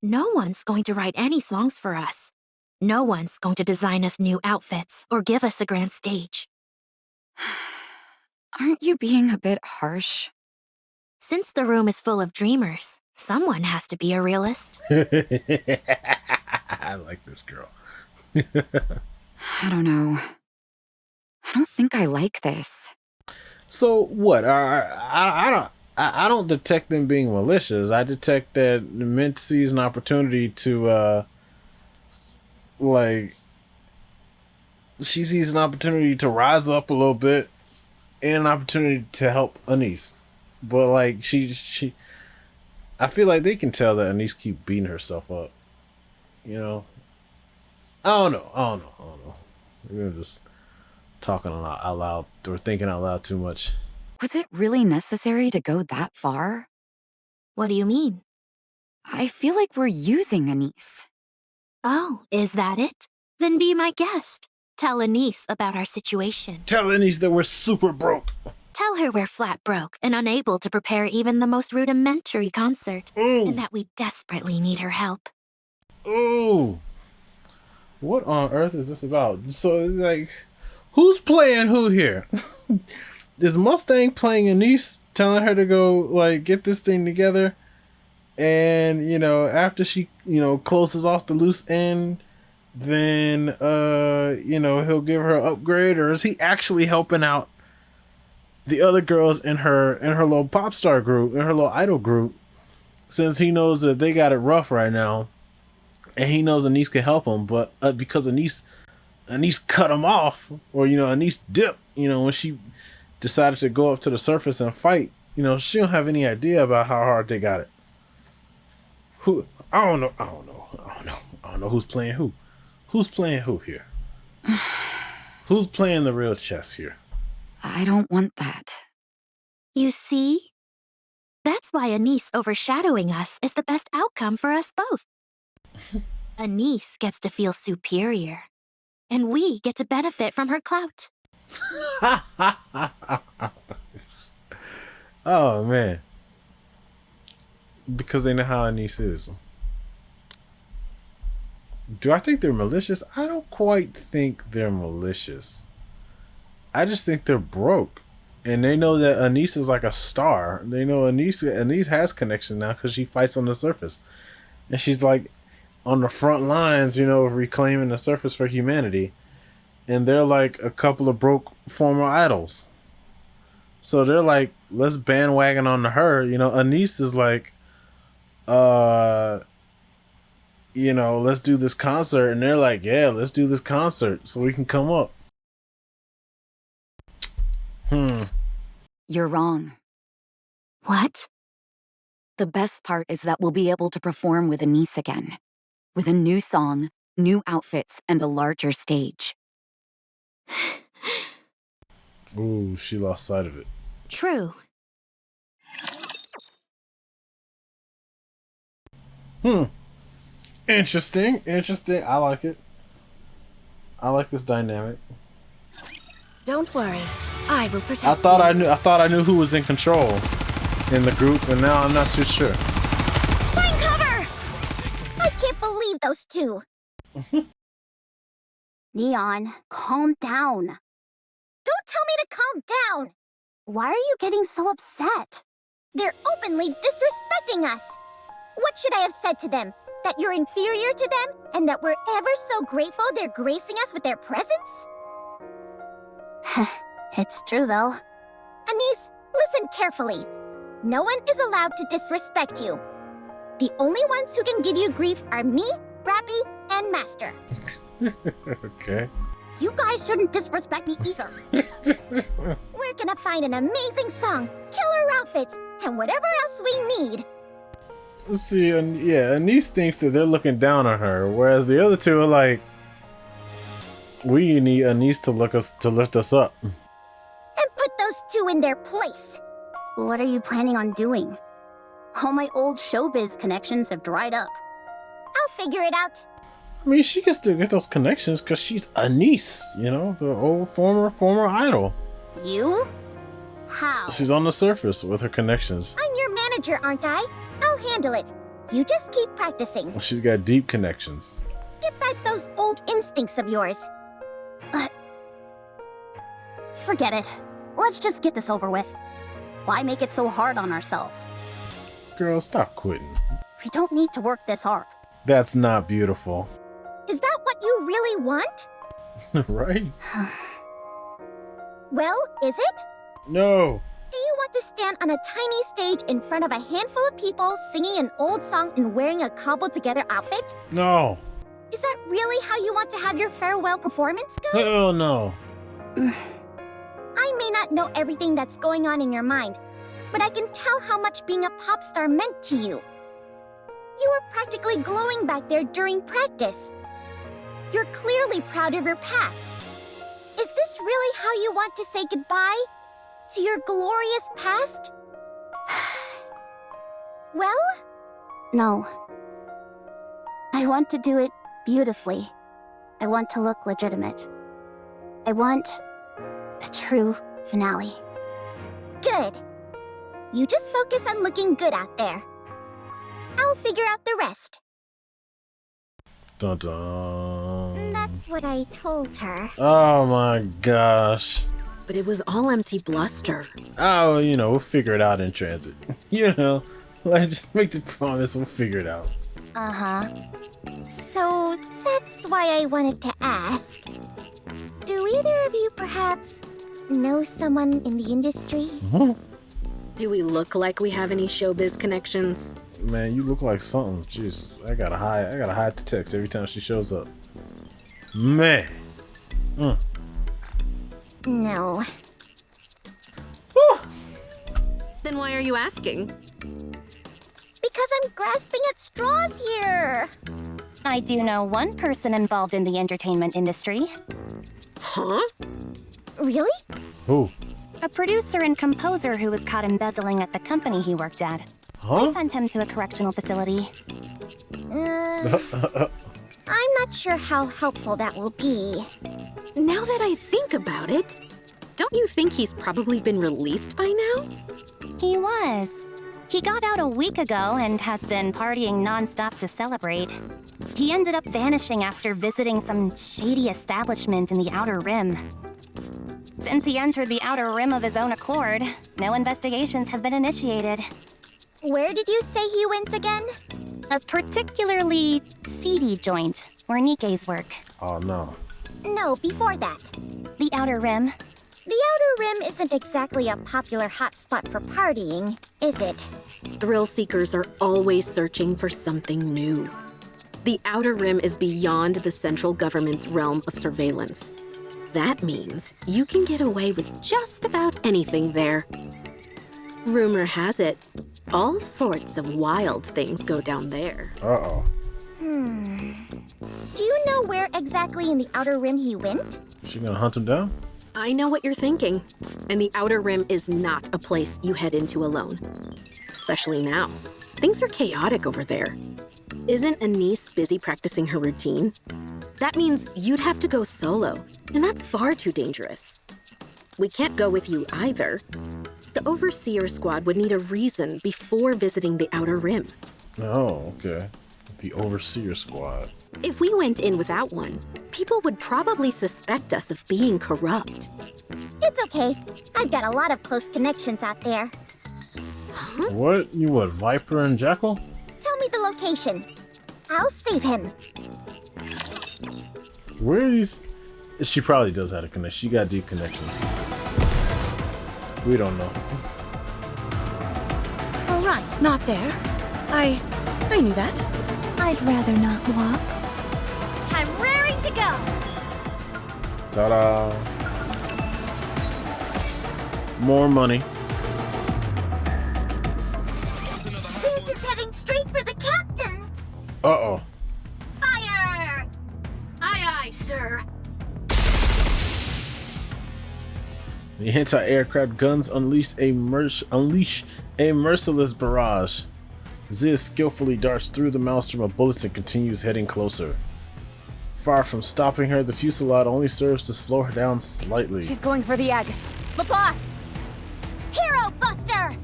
No one's going to write any songs for us. No one's going to design us new outfits or give us a grand stage. Aren't you being a bit harsh? Since the room is full of dreamers, someone has to be a realist. I like this girl. I don't know. I don't think I like this. So what? I don't detect them being malicious. I detect that Mint sees an opportunity to she sees an opportunity to rise up a little bit and an opportunity to help Anise. But like she I feel like they can tell that Anise keep beating herself up. You know? I don't know. We're just talking out loud or thinking out loud too much. Was it really necessary to go that far? What do you mean? I feel like we're using Anise. Oh, is that it? Then be my guest. Tell Anise about our situation. Tell Anise that we're super broke. Tell her we're flat broke and unable to prepare even the most rudimentary concert. Ooh. And that we desperately need her help. Ooh. What on earth is this about? So, like, who's playing who here? Is Mustang playing Anise, telling her to go, like, get this thing together? And, you know, after she, you know, closes off the loose end, then, you know, he'll give her an upgrade? Or is he actually helping out the other girls in her little pop star group, in her little idol group, since he knows that they got it rough right now, and he knows Anise can help him, but because Anise cut him off, or, you know, Anise dipped, you know, when she decided to go up to the surface and fight, you know, she don't have any idea about how hard they got it. Who? I don't know who's playing who. Who's playing who here? Who's playing the real chess here? I don't want that. You see? That's why Anise overshadowing us is the best outcome for us both. Anise gets to feel superior, and we get to benefit from her clout. Oh, man. Because they know how Anise is. Do I think they're malicious? I don't quite think they're malicious. I just think they're broke. And they know that Anise is like a star. They know Anise has connection now because she fights on the surface. And she's like on the front lines, you know, of reclaiming the surface for humanity. And they're like a couple of broke former idols. So they're like, let's bandwagon on to her. You know, Anise is like, you know, let's do this concert. And they're like, yeah, let's do this concert so we can come up. You're wrong. What? The best part is that we'll be able to perform with Anise again. With a new song, new outfits, and a larger stage. Ooh, she lost sight of it. True. Interesting. Interesting. I like it. I like this dynamic. Don't worry. I will protect I thought you. I knew who was in control in the group, and now I'm not too sure. Find cover! I can't believe those two. Neon, calm down. Don't tell me to calm down. Why are you getting so upset? They're openly disrespecting us. What should I have said to them? That you're inferior to them, and that we're ever so grateful they're gracing us with their presence? It's true, though. Anise, listen carefully. No one is allowed to disrespect you. The only ones who can give you grief are me, Rappy, and Master. Okay. You guys shouldn't disrespect me either. We're gonna find an amazing song, killer outfits, and whatever else we need. Let's see, yeah, Anise thinks that they're looking down on her, whereas the other two are like, we need Anise to lift us up. And put those two in their place. What are you planning on doing? All my old showbiz connections have dried up. I'll figure it out. I mean, she can still get those connections because she's Anise, you know, the old former idol. You? How? She's on the surface with her connections. I'm your manager, aren't I? I'll handle it. You just keep practicing. She's got deep connections. Get back those old instincts of yours. Forget it. Let's just get this over with. Why make it so hard on ourselves? Girl, stop quitting. We don't need to work this hard. That's not beautiful. Is that what you really want? Right? Well, is it? No. Do you want to stand on a tiny stage in front of a handful of people singing an old song and wearing a cobbled-together outfit? No. Is that really how you want to have your farewell performance go? Hell no. I may not know everything that's going on in your mind, but I can tell how much being a pop star meant to you. You were practically glowing back there during practice. You're clearly proud of your past. Is this really how you want to say goodbye? To your glorious past? Well? No. I want to do it beautifully. I want to look legitimate. I want a true finale. Good. You just focus on looking good out there. I'll figure out the rest. Dun dun. That's what I told her. Oh my gosh. But it was all empty bluster. Oh, you know, we'll figure it out in transit. You know, like, just make the promise, we'll figure it out. Uh-huh. So, that's why I wanted to ask. Do either of you perhaps know someone in the industry? Do we look like we have any showbiz connections? Man, you look like something. Jeez, I gotta hide the text every time she shows up. Man. No. Then why are you asking? Because I'm grasping at straws here. I do know one person involved in the entertainment industry. Huh? Really? Who? A producer and composer who was caught embezzling at the company he worked at. Huh? I sent him to a correctional facility. I'm not sure how helpful that will be. Now that I think about it, don't you think he's probably been released by now? He was. He got out a week ago and has been partying non-stop to celebrate. He ended up vanishing after visiting some shady establishment in the Outer Rim. Since he entered the Outer Rim of his own accord, no investigations have been initiated. Where did you say he went again? A particularly seedy joint where Nikke's work. Oh no. No, before that. The Outer Rim. The Outer Rim isn't exactly a popular hotspot for partying, is it? Thrill seekers are always searching for something new. The Outer Rim is beyond the central government's realm of surveillance. That means you can get away with just about anything there. Rumor has it, all sorts of wild things go down there. Uh-oh. Do you know where exactly in the Outer Rim he went? She gonna hunt him down? I know what you're thinking, and the Outer Rim is not a place you head into alone. Especially now. Things are chaotic over there. Isn't Anise busy practicing her routine? That means you'd have to go solo, and that's far too dangerous. We can't go with you either. The Overseer squad would need a reason before visiting the Outer Rim. Oh, okay. The Overseer squad. If we went in without one, people would probably suspect us of being corrupt. It's okay. I've got a lot of close connections out there. Huh? What? You what, Viper and Jackal? Tell me the location. I'll save him. Where are these? She probably does have a connection. She got deep connections. We don't know. All right, not there. I knew that. I'd rather not walk. I'm raring to go. Ta-da! More money. Zeus is heading straight for the captain. Uh-oh. Fire! Aye, aye, sir. The anti-aircraft guns unleash a merciless barrage. Ziz skillfully darts through the maelstrom of bullets and continues heading closer. Far from stopping her, the fusillade only serves to slow her down slightly. She's going for the egg. Laplace! Hero Buster!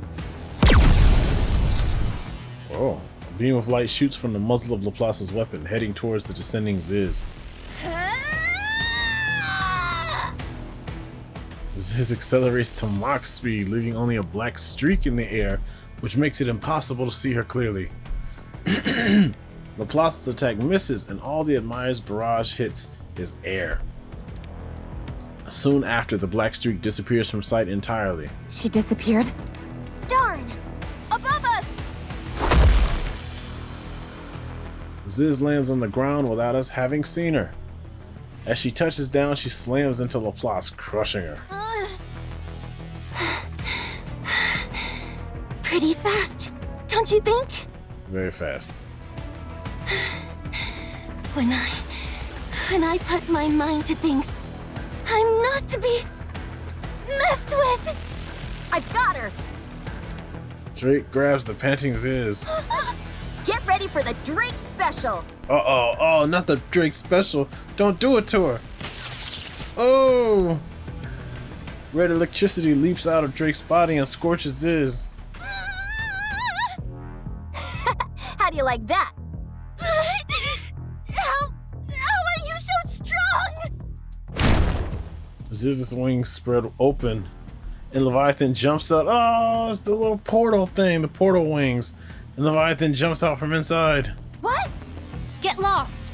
Oh, a beam of light shoots from the muzzle of Laplace's weapon, heading towards the descending Ziz. Ziz accelerates to Mach speed, leaving only a black streak in the air, which makes it impossible to see her clearly. Laplace's attack misses, and all the admirer's barrage hits is air. Soon after, the black streak disappears from sight entirely. She disappeared? Darn! Above us! Ziz lands on the ground without us having seen her. As she touches down, she slams into Laplace, crushing her. Pretty fast, don't you think? Very fast. When I put my mind to things, I'm not to be messed with. I've got her. Drake grabs the panting Ziz. Get ready for the Drake special. Uh-oh, oh, not the Drake special. Don't do it to her. Oh! Red electricity leaps out of Drake's body and scorches Ziz. How do you like that? How are you so strong? Ziz's wings spread open, and Leviathan jumps out. Oh, it's the little portal thing, the portal wings. And Leviathan jumps out from inside. What? Get lost!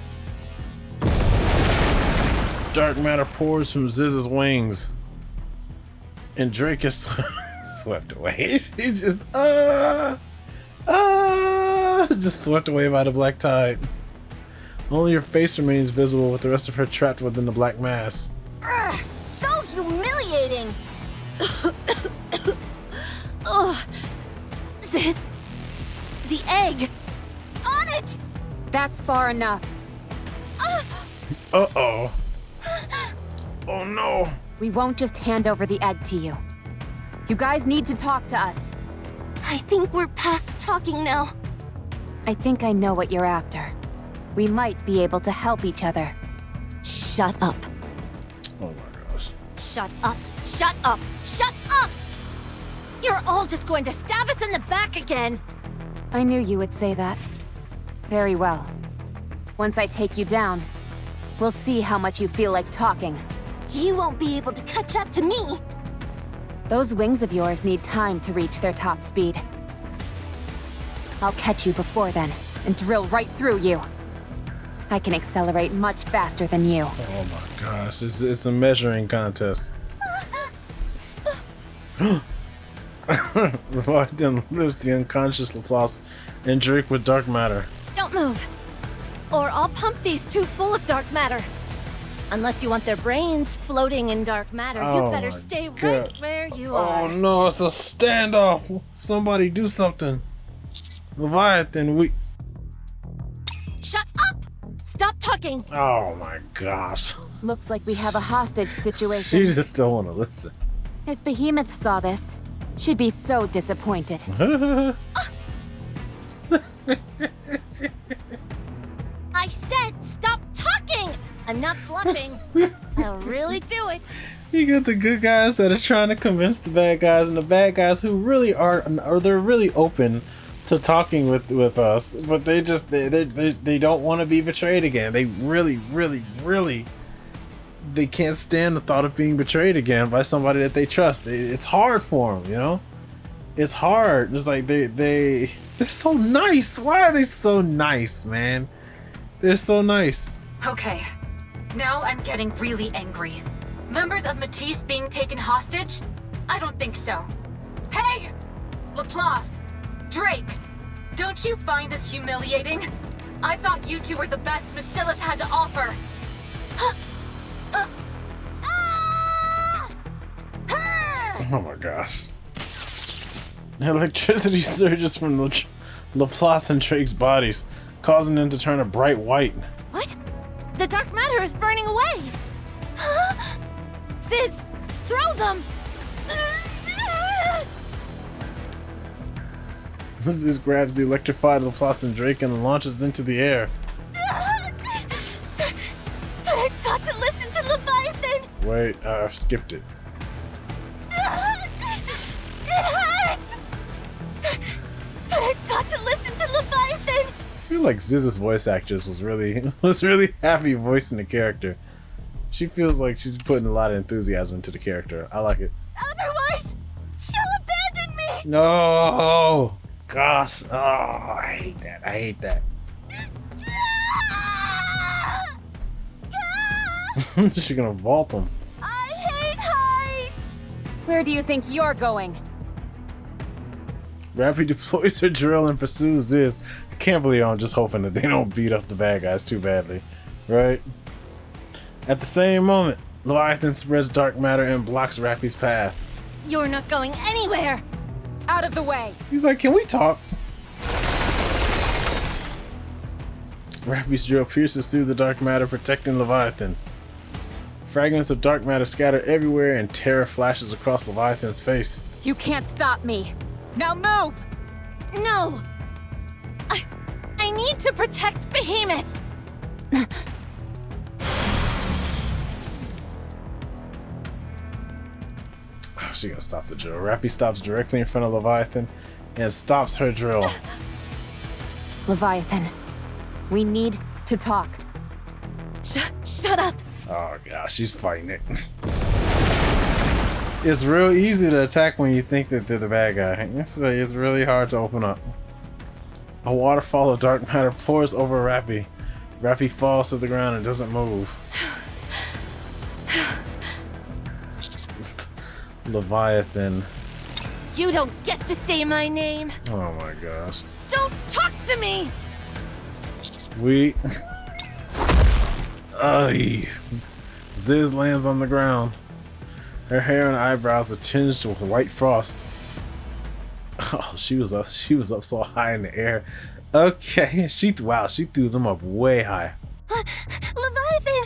Dark matter pours from Ziz's wings, and Drake is swept away. He's just just swept away by the black tide. Only her face remains visible, with the rest of her trapped within the black mass. So humiliating. Oh, Ziz, the egg! On it! That's far enough. Uh-oh. Oh no. We won't just hand over the egg to you. You guys need to talk to us. I think we're past talking now. I think I know what you're after. We might be able to help each other. Shut up. Oh my gosh. Shut up. Shut up. Shut up! You're all just going to stab us in the back again. I knew you would say that. Very well. Once I take you down, we'll see how much you feel like talking. He won't be able to catch up to me. Those wings of yours need time to reach their top speed. I'll catch you before then, and drill right through you. I can accelerate much faster than you. Oh my gosh, it's a measuring contest. Leviathan lifts the unconscious Laplace and Drake with dark matter. Don't move, or I'll pump these two full of dark matter. Unless you want their brains floating in dark matter, you better stay right where you are. Oh no, it's a standoff. Somebody do something. Leviathan, Shut up! Stop talking! Oh my gosh. Looks like we have a hostage situation. She just don't want to listen. If Behemoth saw this, she'd be so disappointed. I said stop talking! I'm not bluffing. I'll really do it. You get the good guys that are trying to convince the bad guys, and the bad guys who really are, or they're really open to talking with us, but they don't want to be betrayed again. They really they can't stand the thought of being betrayed again by somebody that they trust. It's hard for them, you know. It's hard. It's like they're so nice. Why are they so nice, man? They're so nice. Okay, now I'm getting really angry. Members of Matisse being taken hostage? I don't think so. Hey! Laplace! Drake! Don't you find this humiliating? I thought you two were the best Bacillus had to offer. Oh my gosh. Electricity surges from Laplace and Drake's bodies, causing them to turn a bright white. What? The dark matter is burning away! Sis, throw them! This grabs the electrified Laplace and Drake and launches into the air. But I've got to listen to Leviathan! Wait, I've skipped it. It hurts! But I've got to listen to Leviathan! I feel like Ziz's voice actress was really happy voicing the character. She feels like she's putting a lot of enthusiasm into the character. I like it. Otherwise, she'll abandon me! No! Gosh. Oh, I hate that. I hate that. She's gonna vault him. I hate heights! Where do you think you're going? Rappy deploys her drill and pursues Ziz. I can't believe I'm just hoping that they don't beat up the bad guys too badly. Right? At the same moment, Leviathan spreads dark matter and blocks Rappy's path. You're not going anywhere! Out of the way! He's like, can we talk? Rappy's drill pierces through the dark matter, protecting Leviathan. Fragments of dark matter scatter everywhere and terror flashes across Leviathan's face. You can't stop me! Now move! No! I need to protect Behemoth! Oh, she gonna stop the drill. Rappy stops directly in front of Leviathan and stops her drill. Leviathan, we need to talk. Shut up! Oh gosh, she's fighting it. It's real easy to attack when you think that they're the bad guy. It's really hard to open up. A waterfall of dark matter pours over Rappy. Rappy falls to the ground and doesn't move. Leviathan. You don't get to say my name! Oh my gosh. Don't talk to me! We... Ziz lands on the ground. Her hair and eyebrows are tinged with white frost. Oh, she was up so high in the air. Okay, she threw them up way high. Leviathan!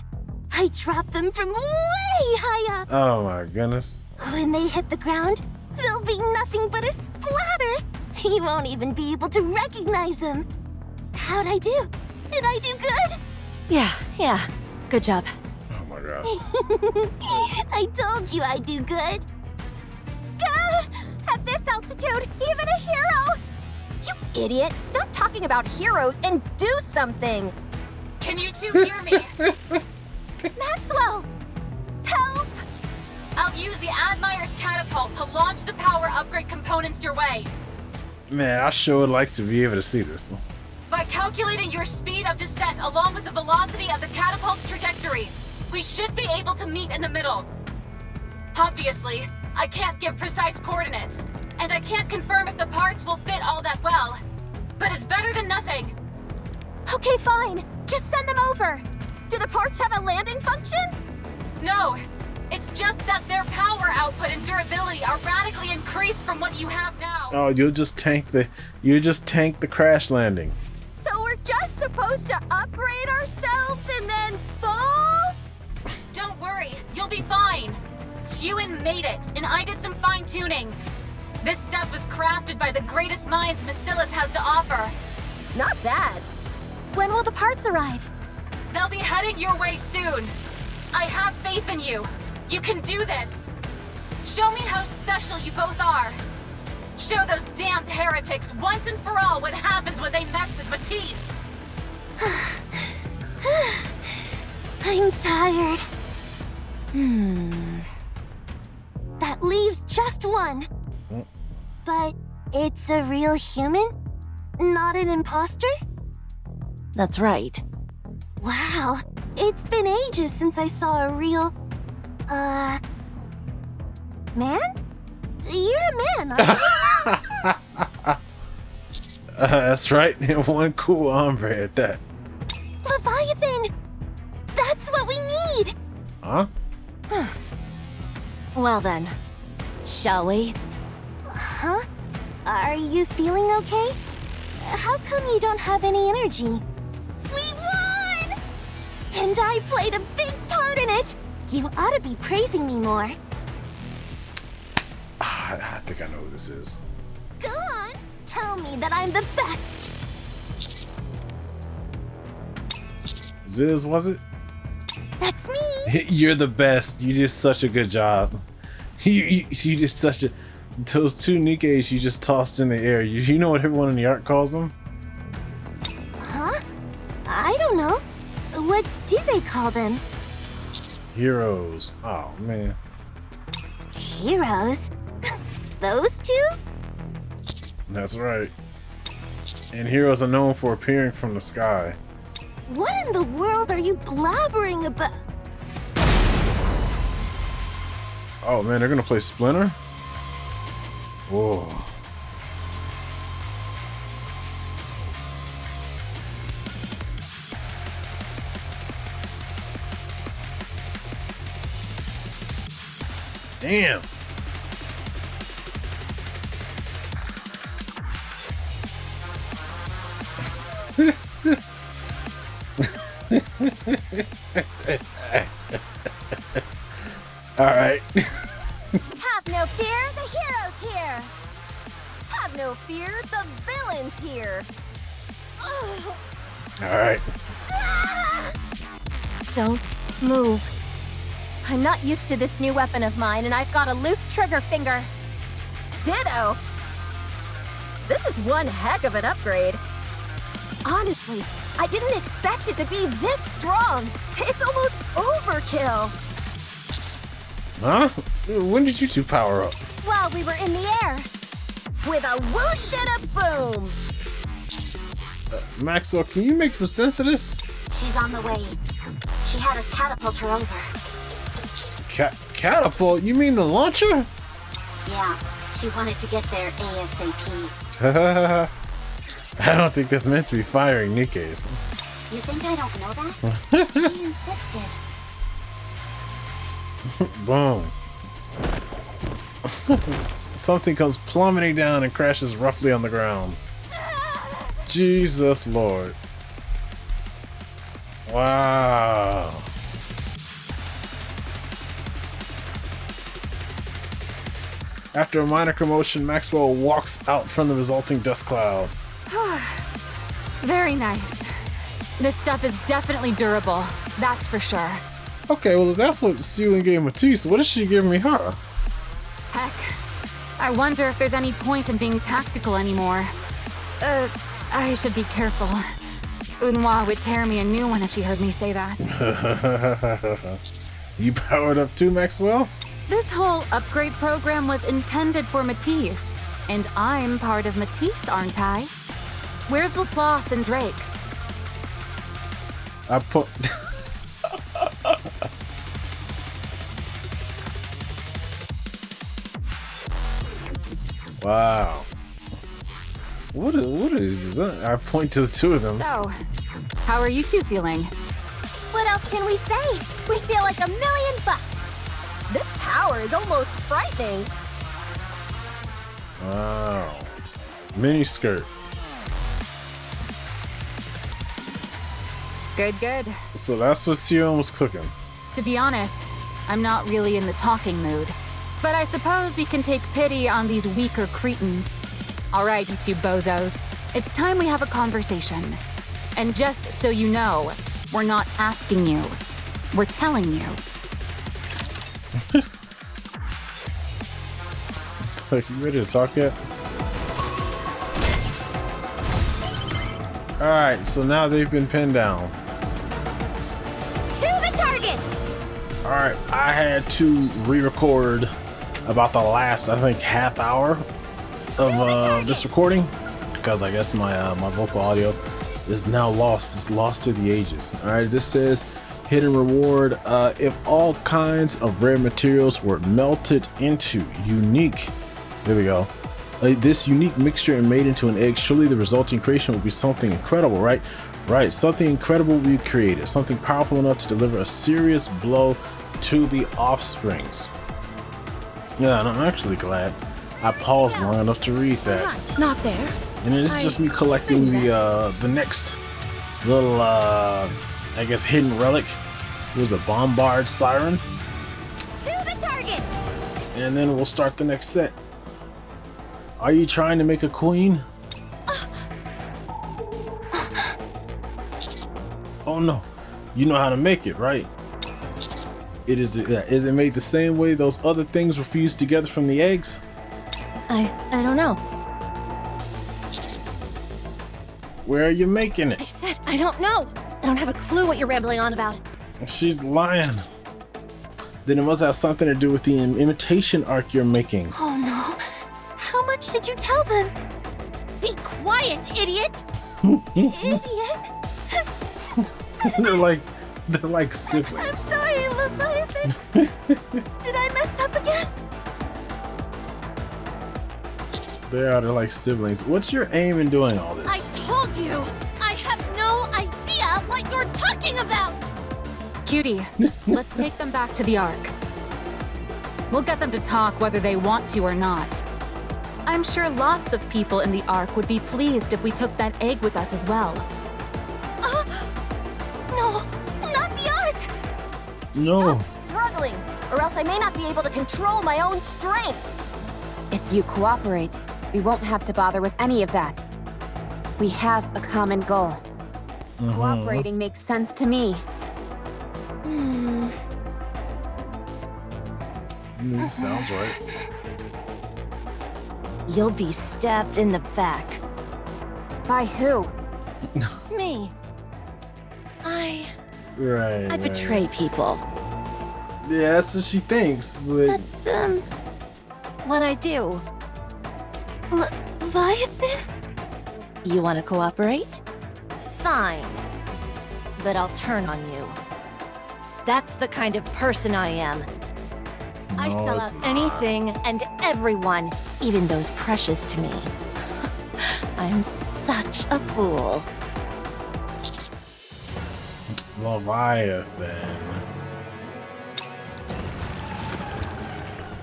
I dropped them from way high up. Oh my goodness. When they hit the ground, they'll be nothing but a splatter. You won't even be able to recognize them. How'd I do? Did I do good? Yeah. Good job. Oh my gosh. I told you I'd do good. At this altitude, even a hero! You idiot! Stop talking about heroes and do something! Can you two hear me? Maxwell! Help! I'll use the Admire's catapult to launch the power upgrade components your way. Man, I sure would like to be able to see this. By calculating your speed of descent along with the velocity of the catapult's trajectory, we should be able to meet in the middle. Obviously, I can't give precise coordinates, and I can't confirm if the parts will fit all that well. But it's better than nothing. Okay, fine. Just send them over. Do the parts have a landing function? No, it's just that their power output and durability are radically increased from what you have now. Oh, you just tank the crash landing. So we're just supposed to upgrade ourselves and then fall? Don't worry, you'll be fine. Tuen made it, and I did some fine-tuning. This stuff was crafted by the greatest minds Bacillus has to offer. Not bad. When will the parts arrive? They'll be heading your way soon. I have faith in you. You can do this. Show me how special you both are. Show those damned heretics once and for all what happens when they mess with Matisse. I'm tired. That leaves just one. But it's a real human? Not an imposter? That's right. Wow, it's been ages since I saw a real, man? You're a man, aren't you? That's right. One cool hombre at that. Leviathan! That's what we need! Huh? Well then, shall we? Huh? Are you feeling okay? How come you don't have any energy? We won! And I played a big part in it! You ought to be praising me more. I think I know who this is. Go on, tell me that I'm the best! Ziz, was it? That's me! You're the best. You did such a good job. You did such a... Those two Nikkes you just tossed in the air. You know what everyone in the art calls them? Huh? I don't know. What do they call them? Heroes. Oh, man. Heroes? Those two? That's right. And heroes are known for appearing from the sky. What in the world are you blabbering about? Oh, man, they're gonna play Splinter? Whoa. Damn. All right. Have no fear, the hero's here! Have no fear, the villain's here! All right. Don't move. I'm not used to this new weapon of mine, and I've got a loose trigger finger. Ditto! This is one heck of an upgrade. Honestly, I didn't expect it to be this strong. It's almost overkill. Huh? When did you two power up? While we were in the air. With a whoosh and a boom. Maxwell, can you make some sense of this? She's on the way. She had us catapult her over. Catapult? You mean the launcher? Yeah, she wanted to get there ASAP. I don't think that's meant to be firing Nikkes. You think I don't know that? She insisted. Boom. Something comes plummeting down and crashes roughly on the ground. Jesus Lord. Wow. After a minor commotion, Maxwell walks out from the resulting dust cloud. Very nice. This stuff is definitely durable, that's for sure. Okay, well if that's what Sue gave Matisse, what is she giving me her? Heck, I wonder if there's any point in being tactical anymore. I should be careful. Unwa would tear me a new one if she heard me say that. You powered up too, Maxwell? This whole upgrade program was intended for Matisse, and I'm part of Matisse, aren't I? Where's Laplace and Drake? I put... Wow. What is that? I point to the two of them. So, how are you two feeling? What else can we say? We feel like $1 million bucks. This power is almost frightening. Wow. Mini skirt. Good, good. So that's what Sion was cooking. To be honest, I'm not really in the talking mood. But I suppose we can take pity on these weaker cretins. All right, you two bozos. It's time we have a conversation. And just so you know, we're not asking you. We're telling you. Like, you ready to talk yet? Alright, so now they've been pinned down. To the target! Alright, I had to re-record about the last, I think, half hour of this recording because I guess my my vocal audio is now lost. It's lost to the ages. Alright, this says hidden reward. If all kinds of rare materials were melted into unique, there we go, this unique mixture and made into an egg, surely the resulting creation will be something incredible, right? Right, something incredible will be created, something powerful enough to deliver a serious blow to the offsprings. Yeah, and I'm actually glad I paused long enough to read that. Right, not there. And it's just me collecting the next little I guess hidden relic. It was a bombard siren. To the target! And then we'll start the next set. Are you trying to make a queen? Oh no, you know how to make it, right? Is it made the same way those other things were fused together from the eggs? I don't know. Where are you making it? I said I don't know. I don't have a clue what you're rambling on about. She's lying. Then it must have something to do with the imitation arc you're making. Oh no. How much did you tell them? Be quiet, idiot! Idiot? They're like siblings. I'm sorry, Leviathan. Did I mess up again? They're like siblings. What's your aim in doing all this? I told you! I have no idea what you're talking about! Cutie, let's take them back to the Ark. We'll get them to talk whether they want to or not. I'm sure lots of people in the Ark would be pleased if we took that egg with us as well. No, not the Ark! No. Stop struggling, or else I may not be able to control my own strength. If you cooperate, we won't have to bother with any of that. We have a common goal. Cooperating makes sense to me. This sounds right. You'll be stabbed in the back. By who? Me. I Right. betray people. Yeah, that's what she thinks, but That's, what I do. Leviathan? You want to cooperate? Fine. But I'll turn on you. That's the kind of person I am. I No, sell it's out not. anything and everyone, even those precious to me. I'm such a fool. Leviathan.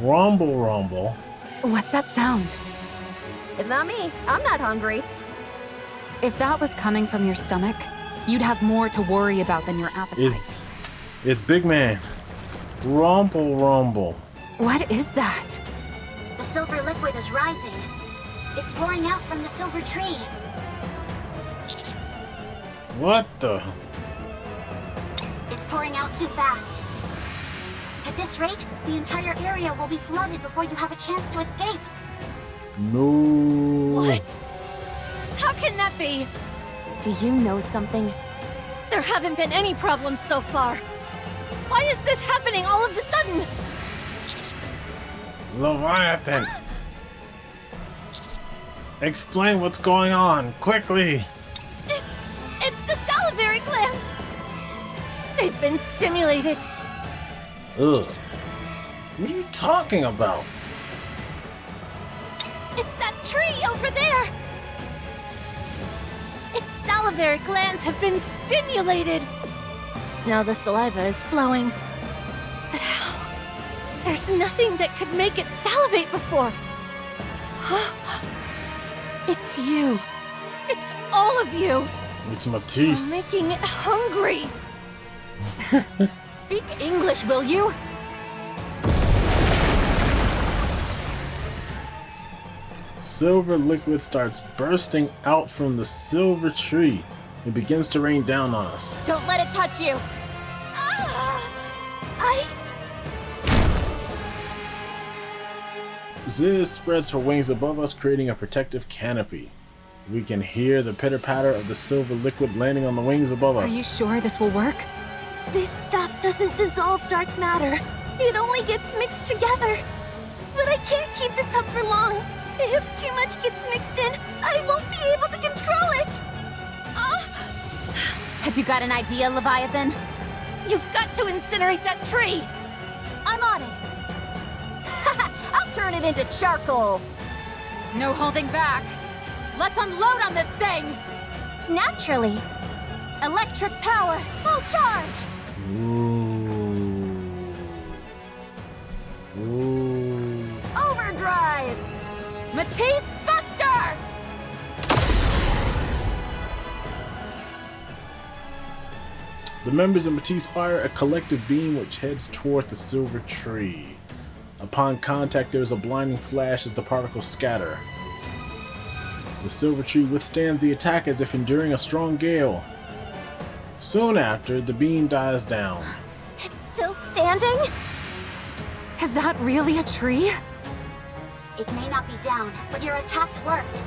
Rumble, rumble. What's that sound? It's not me. I'm not hungry. If that was coming from your stomach, you'd have more to worry about than your appetite. It's Big Man. Rumble, rumble. What is that? The silver liquid is rising. It's pouring out from the silver tree. What the? It's pouring out too fast. At this rate, the entire area will be flooded before you have a chance to escape. No. What? How can that be? Do you know something? There haven't been any problems so far. Why is this happening all of a sudden? Leviathan. Explain what's going on, quickly. It's the salivary glands. They've been stimulated. Ugh. What are you talking about? It's that tree over there. Its salivary glands have been stimulated. Now the saliva is flowing. But how? There's nothing that could make it salivate before. It's you. It's all of you. It's Matisse. You're making it hungry. Speak English, will you? Silver liquid starts bursting out from the silver tree. It begins to rain down on us. Don't let it touch you! Ziz spreads her wings above us, creating a protective canopy. We can hear the pitter-patter of the silver liquid landing on the wings above us. Are you sure this will work? This stuff doesn't dissolve dark matter. It only gets mixed together. But I can't keep this up for long. If too much gets mixed in, I won't be able to control it! Have you got an idea, Leviathan? You've got to incinerate that tree! I'm on it! I'll turn it into charcoal! No holding back! Let's unload on this thing! Naturally! Electric power, full charge! Ooh. Overdrive! Matisse Buster! The members of Matisse fire a collective beam which heads toward the silver tree. Upon contact, there is a blinding flash as the particles scatter. The silver tree withstands the attack as if enduring a strong gale. Soon after, the beam dies down. It's still standing? Is that really a tree? It may not be down, but your attack worked.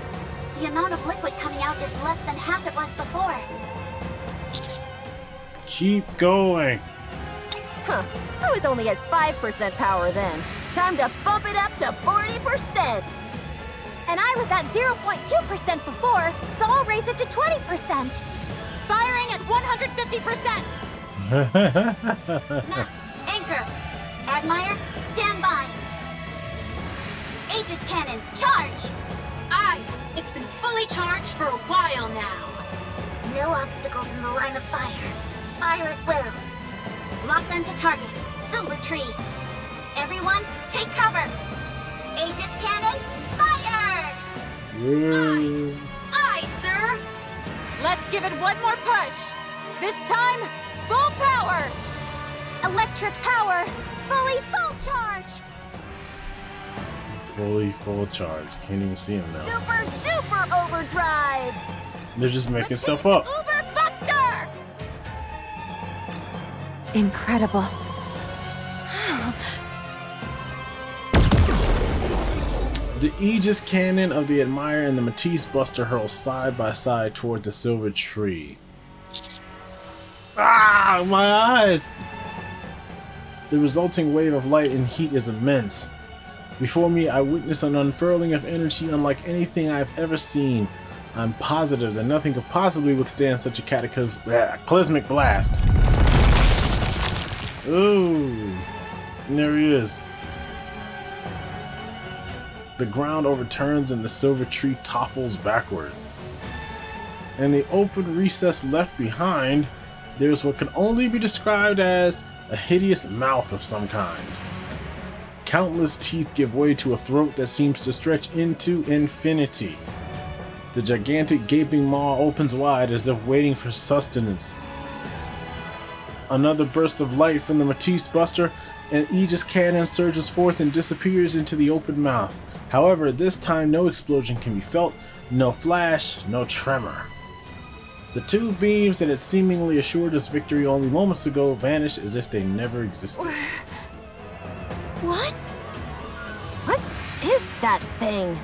The amount of liquid coming out is less than half it was before. Keep going. Huh. I was only at 5% power then. Time to bump it up to 40%! And I was at 0.2% before, so I'll raise it to 20%! Firing at 150%! Mast, anchor! Admire, stand by! Aegis cannon, charge! Aye, it's been fully charged for a while now. No obstacles in the line of fire. Fire at will. Lock them to target. Silver tree. Everyone, take cover. Aegis cannon, fire! Aye, sir! Let's give it one more push! This time, full power! Electric power, fully full charge! Fully full charge. Can't even see him now. Super duper overdrive! They're just making stuff up. Uber Buster! Incredible. The Aegis cannon of the Admire and the Matisse Buster hurl side by side toward the silver tree. Ah, my eyes! The resulting wave of light and heat is immense. Before me, I witness an unfurling of energy unlike anything I've ever seen. I'm positive that nothing could possibly withstand such a cataclysmic blast. Ooh, and there he is. The ground overturns and the silver tree topples backward. In the open recess left behind, there's what can only be described as a hideous mouth of some kind. Countless teeth give way to a throat that seems to stretch into infinity. The gigantic gaping maw opens wide as if waiting for sustenance. Another burst of light from the Matisse Buster, and Aegis cannon surges forth and disappears into the open mouth. However, this time no explosion can be felt, no flash, no tremor. The two beams that had seemingly assured us victory only moments ago vanish as if they never existed. What? What is that thing?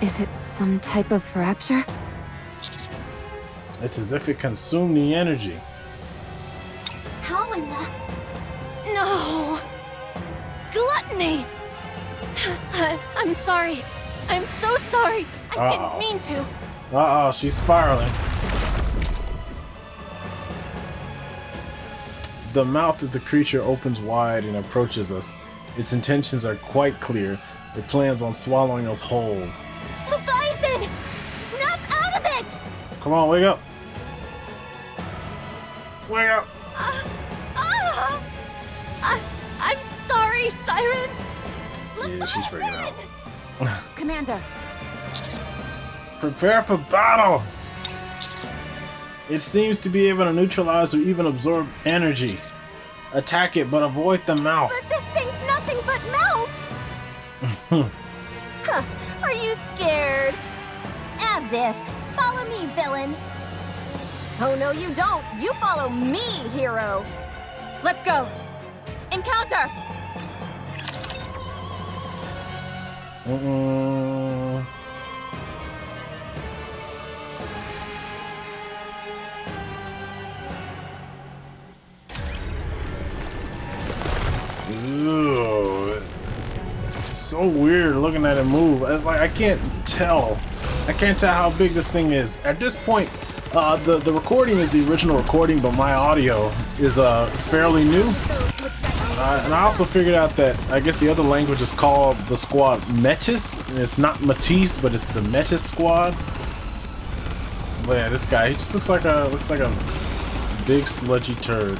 Is it some type of rapture? It's as if it consumed the energy. How in the... No! Gluttony! I'm sorry. I'm so sorry. I didn't mean to. Uh-oh, she's spiraling. The mouth of the creature opens wide and approaches us. Its intentions are quite clear. It plans on swallowing us whole. Leviathan! Snap out of it! Come on, wake up! Wake up! I'm sorry, Siren! Yeah, she's freaking out. Commander! Prepare for battle! It seems to be able to neutralize or even absorb energy. Attack it, but avoid the mouth. But this thing's nothing but mouth! Huh, are you scared? As if. Follow me, villain. Oh, no, you don't. You follow me, hero. Let's go. Encounter! Ew. It's so weird looking at it move. It's like I can't tell how big this thing is. At this point, the recording is the original recording, but my audio is fairly new. And I also figured out that I guess the other language is called the squad Metis, and it's not Matisse, but it's the Metis squad. But yeah, this guy, he just looks like a big sludgy turd.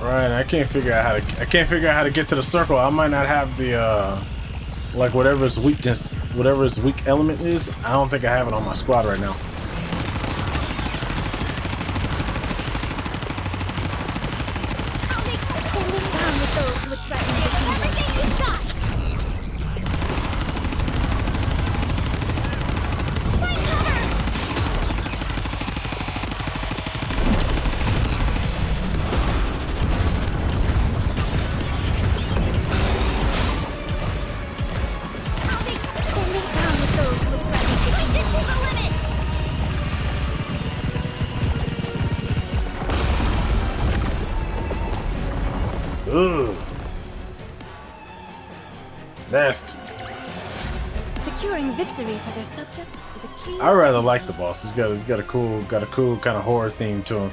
Right, I can't figure out how to get to the circle. I might not have the like whatever his weak element is. I don't think I have it on my squad right now. Ugh. Nasty. Securing victory for their subjects is a key. I rather like the boss. He's got a cool kind of horror theme to him.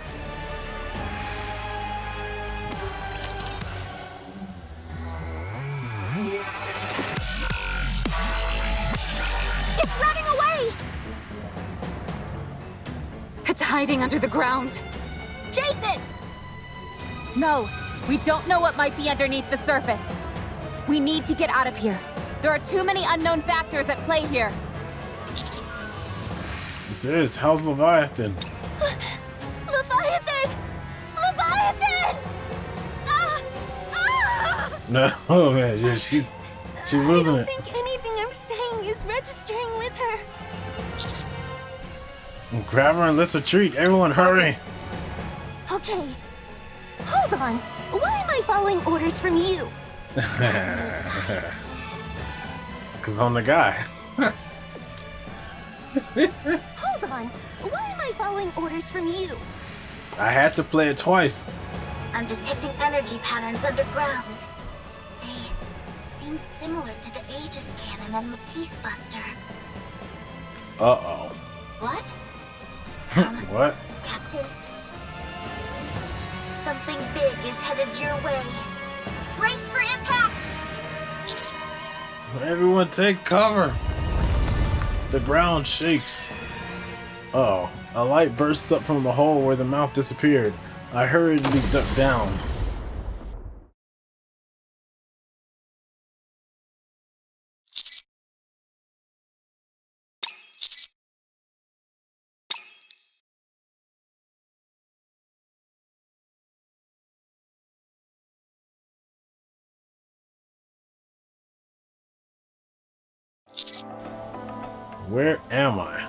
It's running away. It's hiding under the ground. Chase it! No, we don't know what might be underneath the surface. We need to get out of here. There are too many unknown factors at play here. This is. How's Leviathan? Leviathan! Leviathan! No, oh man, yeah, she's losing it. I don't think anything I'm saying is registering with her. Grab her and let's retreat. Everyone, hurry! Okay. Hold on. Why am I following orders from you? Cause I'm the guy. Hold on. Why am I following orders from you? I had to play it twice. I'm detecting energy patterns underground. They seem similar to the Aegis cannon and Matisse Buster. Uh-oh. What? What? Captain? Something big is headed your way. Brace for impact! Everyone take cover. The ground shakes. Uh-oh. A light bursts up from the hole where the mouth disappeared. I hurriedly ducked down. Where am I?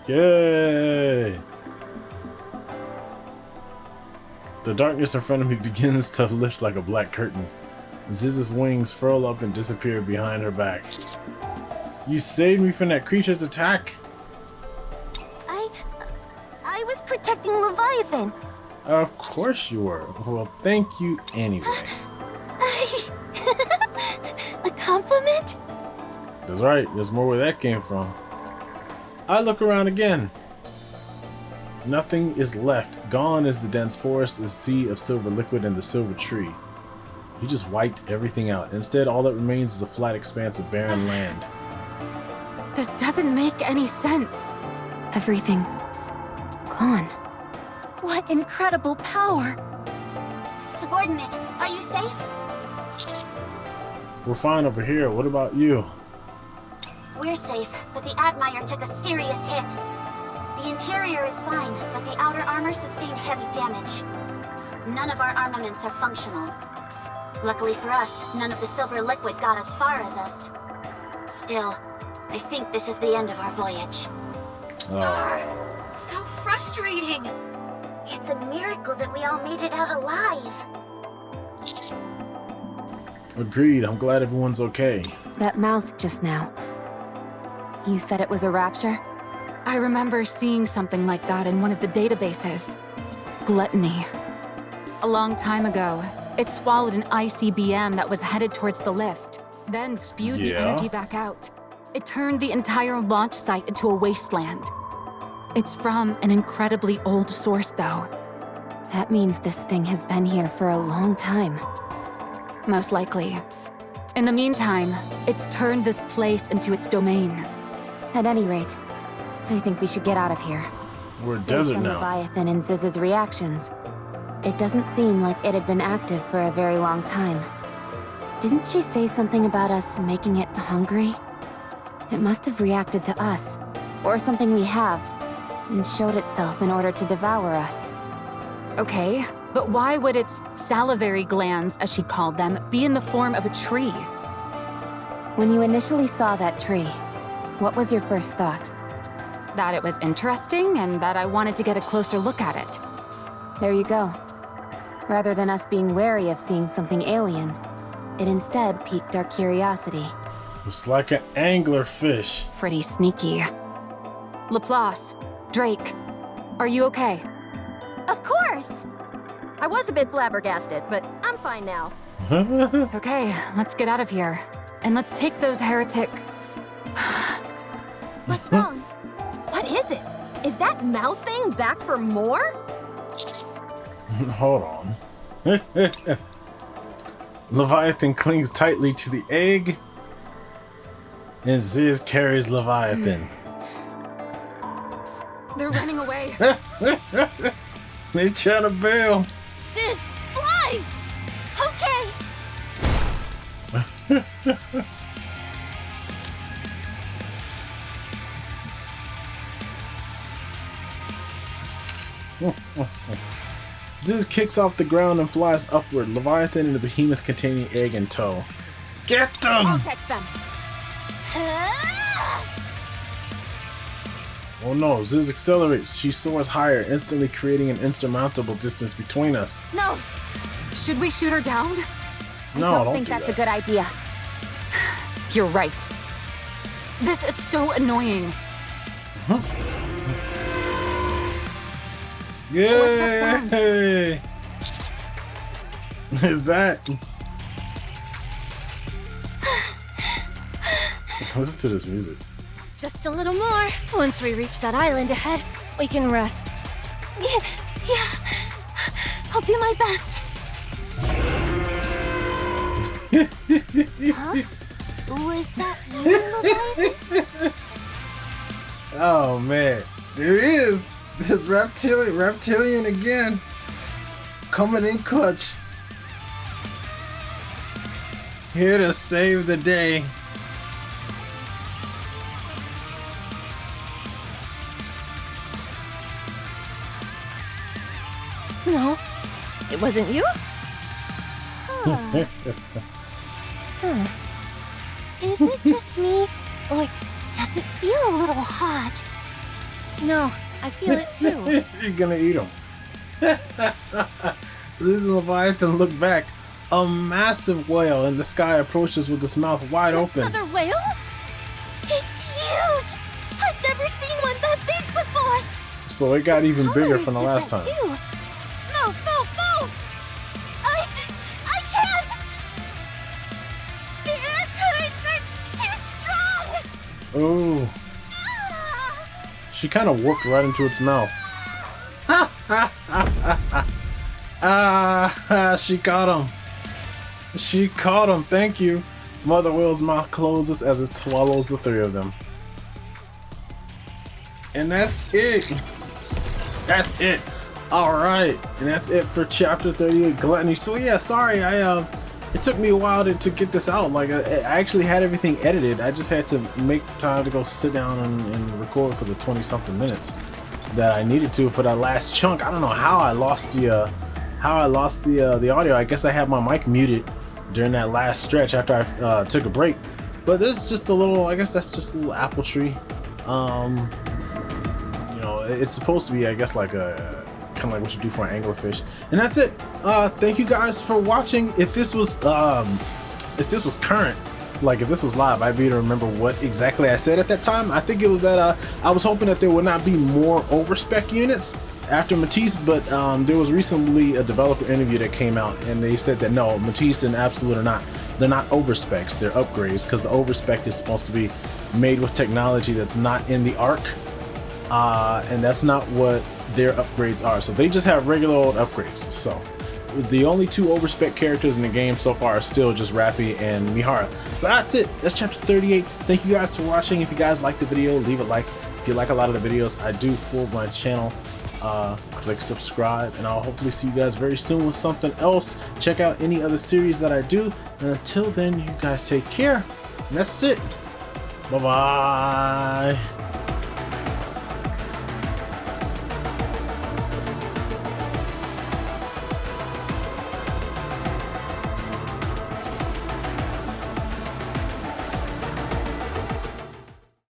Yay! The darkness in front of me begins to lift like a black curtain. Ziz's wings furl up and disappear behind her back. You saved me from that creature's attack? I was protecting Leviathan. Of course you were. Well, thank you anyway. A compliment? That's right. There's more where that came from. I look around again. Nothing is left. Gone is the dense forest, the sea of silver liquid, and the silver tree. He just wiped everything out. Instead, all that remains is a flat expanse of barren land. This doesn't make any sense. Everything's gone. What incredible power! Subordinate, are you safe? We're fine over here. What about you? We're safe, but the Admire took a serious hit. The interior is fine, but the outer armor sustained heavy damage. none of our armaments are functional. Luckily for us, none of the silver liquid got as far as us. Still, I think this is the end of our voyage. Oh. So frustrating! It's a miracle that we all made it out alive. Agreed. I'm glad everyone's okay. That mouth just now. You said it was a rapture? I remember seeing something like that in one of the databases. Gluttony. A long time ago, it swallowed an ICBM that was headed towards the lift, then spewed the energy back out. It turned the entire launch site into a wasteland. It's from an incredibly old source, though. That means this thing has been here for a long time. Most likely. In the meantime, it's turned this place into its domain. At any rate, I think we should get out of here. We're desert Based on now. Leviathan and Ziz's reactions, it doesn't seem like it had been active for a very long time. Didn't she say something about us making it hungry? It must have reacted to us, or something we have, and showed itself in order to devour us. Okay, but why would its salivary glands, as she called them, be in the form of a tree? When you initially saw that tree, what was your first thought? That it was interesting and that I wanted to get a closer look at it. There you go. Rather than us being wary of seeing something alien, it instead piqued our curiosity. It's like an angler fish. Pretty sneaky. Laplace, Drake, are you okay? Of course! I was a bit flabbergasted, but I'm fine now. Okay, let's get out of here. And let's take those heretic... What's wrong? What is it? Is that mouth thing back for more? Hold on. Leviathan clings tightly to the egg, and Ziz carries Leviathan. They're running away. They trying to bail. Sis, fly! Okay! Ziz kicks off the ground and flies upward, Leviathan and the behemoth containing egg in tow. Get them! I'll catch them. Oh no, Ziz accelerates. She soars higher, instantly creating an insurmountable distance between us. No! Should we shoot her down? No, I don't don't think do that's that. a good idea. You're right. This is so annoying. Yay! Is that? Listen to this music. Just a little more. Once we reach that island ahead, we can rest. Yeah. I'll do my best. Huh? Was that you, Leviathan? Oh man, there he is. This reptilian again, coming in clutch. Here to save the day. No, it wasn't you? Huh. Is it just me, or does it feel a little hot? No, I feel it too. You're gonna eat him. This Leviathan look back. A massive whale in the sky approaches with its mouth wide open. Another whale? It's huge! I've never seen one that big before! So it got even bigger Color from is the last time. different, too. Move! I can't! The air currents are too strong! Oh. She kind of warped right into its mouth. She caught him. She caught him. Thank you. Mother whale's mouth closes as it swallows the three of them. And that's it. That's it. All right, and that's it for chapter 38, Gluttony. So yeah, sorry, it took me a while to get this out. Like I actually had everything edited. I just had to make time to go sit down and record for the 20-something minutes that I needed to for that last chunk. I don't know how I lost the how I lost the audio. I guess I had my mic muted during that last stretch after I took a break. But this is just a little, I guess that's just a little apple tree. You know, it's supposed to be, I guess, like a kind of like what you do for an anglerfish. And that's it. Thank you guys for watching. If this was current, like if this was live, I'd be able to remember what exactly I said at that time. I think it was that I was hoping that there would not be more overspec units after Matisse, but there was recently a developer interview that came out and they said that no, Matisse and Absolute are not, they're not overspecs, they're upgrades, because the overspec is supposed to be made with technology that's not in the ARC, and that's not what their upgrades are. So they just have regular old upgrades. So the only two overspec characters in the game so far are still just Rappy and Mihara. But that's it. That's chapter 38. Thank you guys for watching. If you guys liked the video, leave a like. If you like a lot of the videos I do for my channel, click subscribe, and I'll hopefully see you guys very soon with something else. Check out any other series that I do. And until then, you guys take care. And that's it. Bye-bye.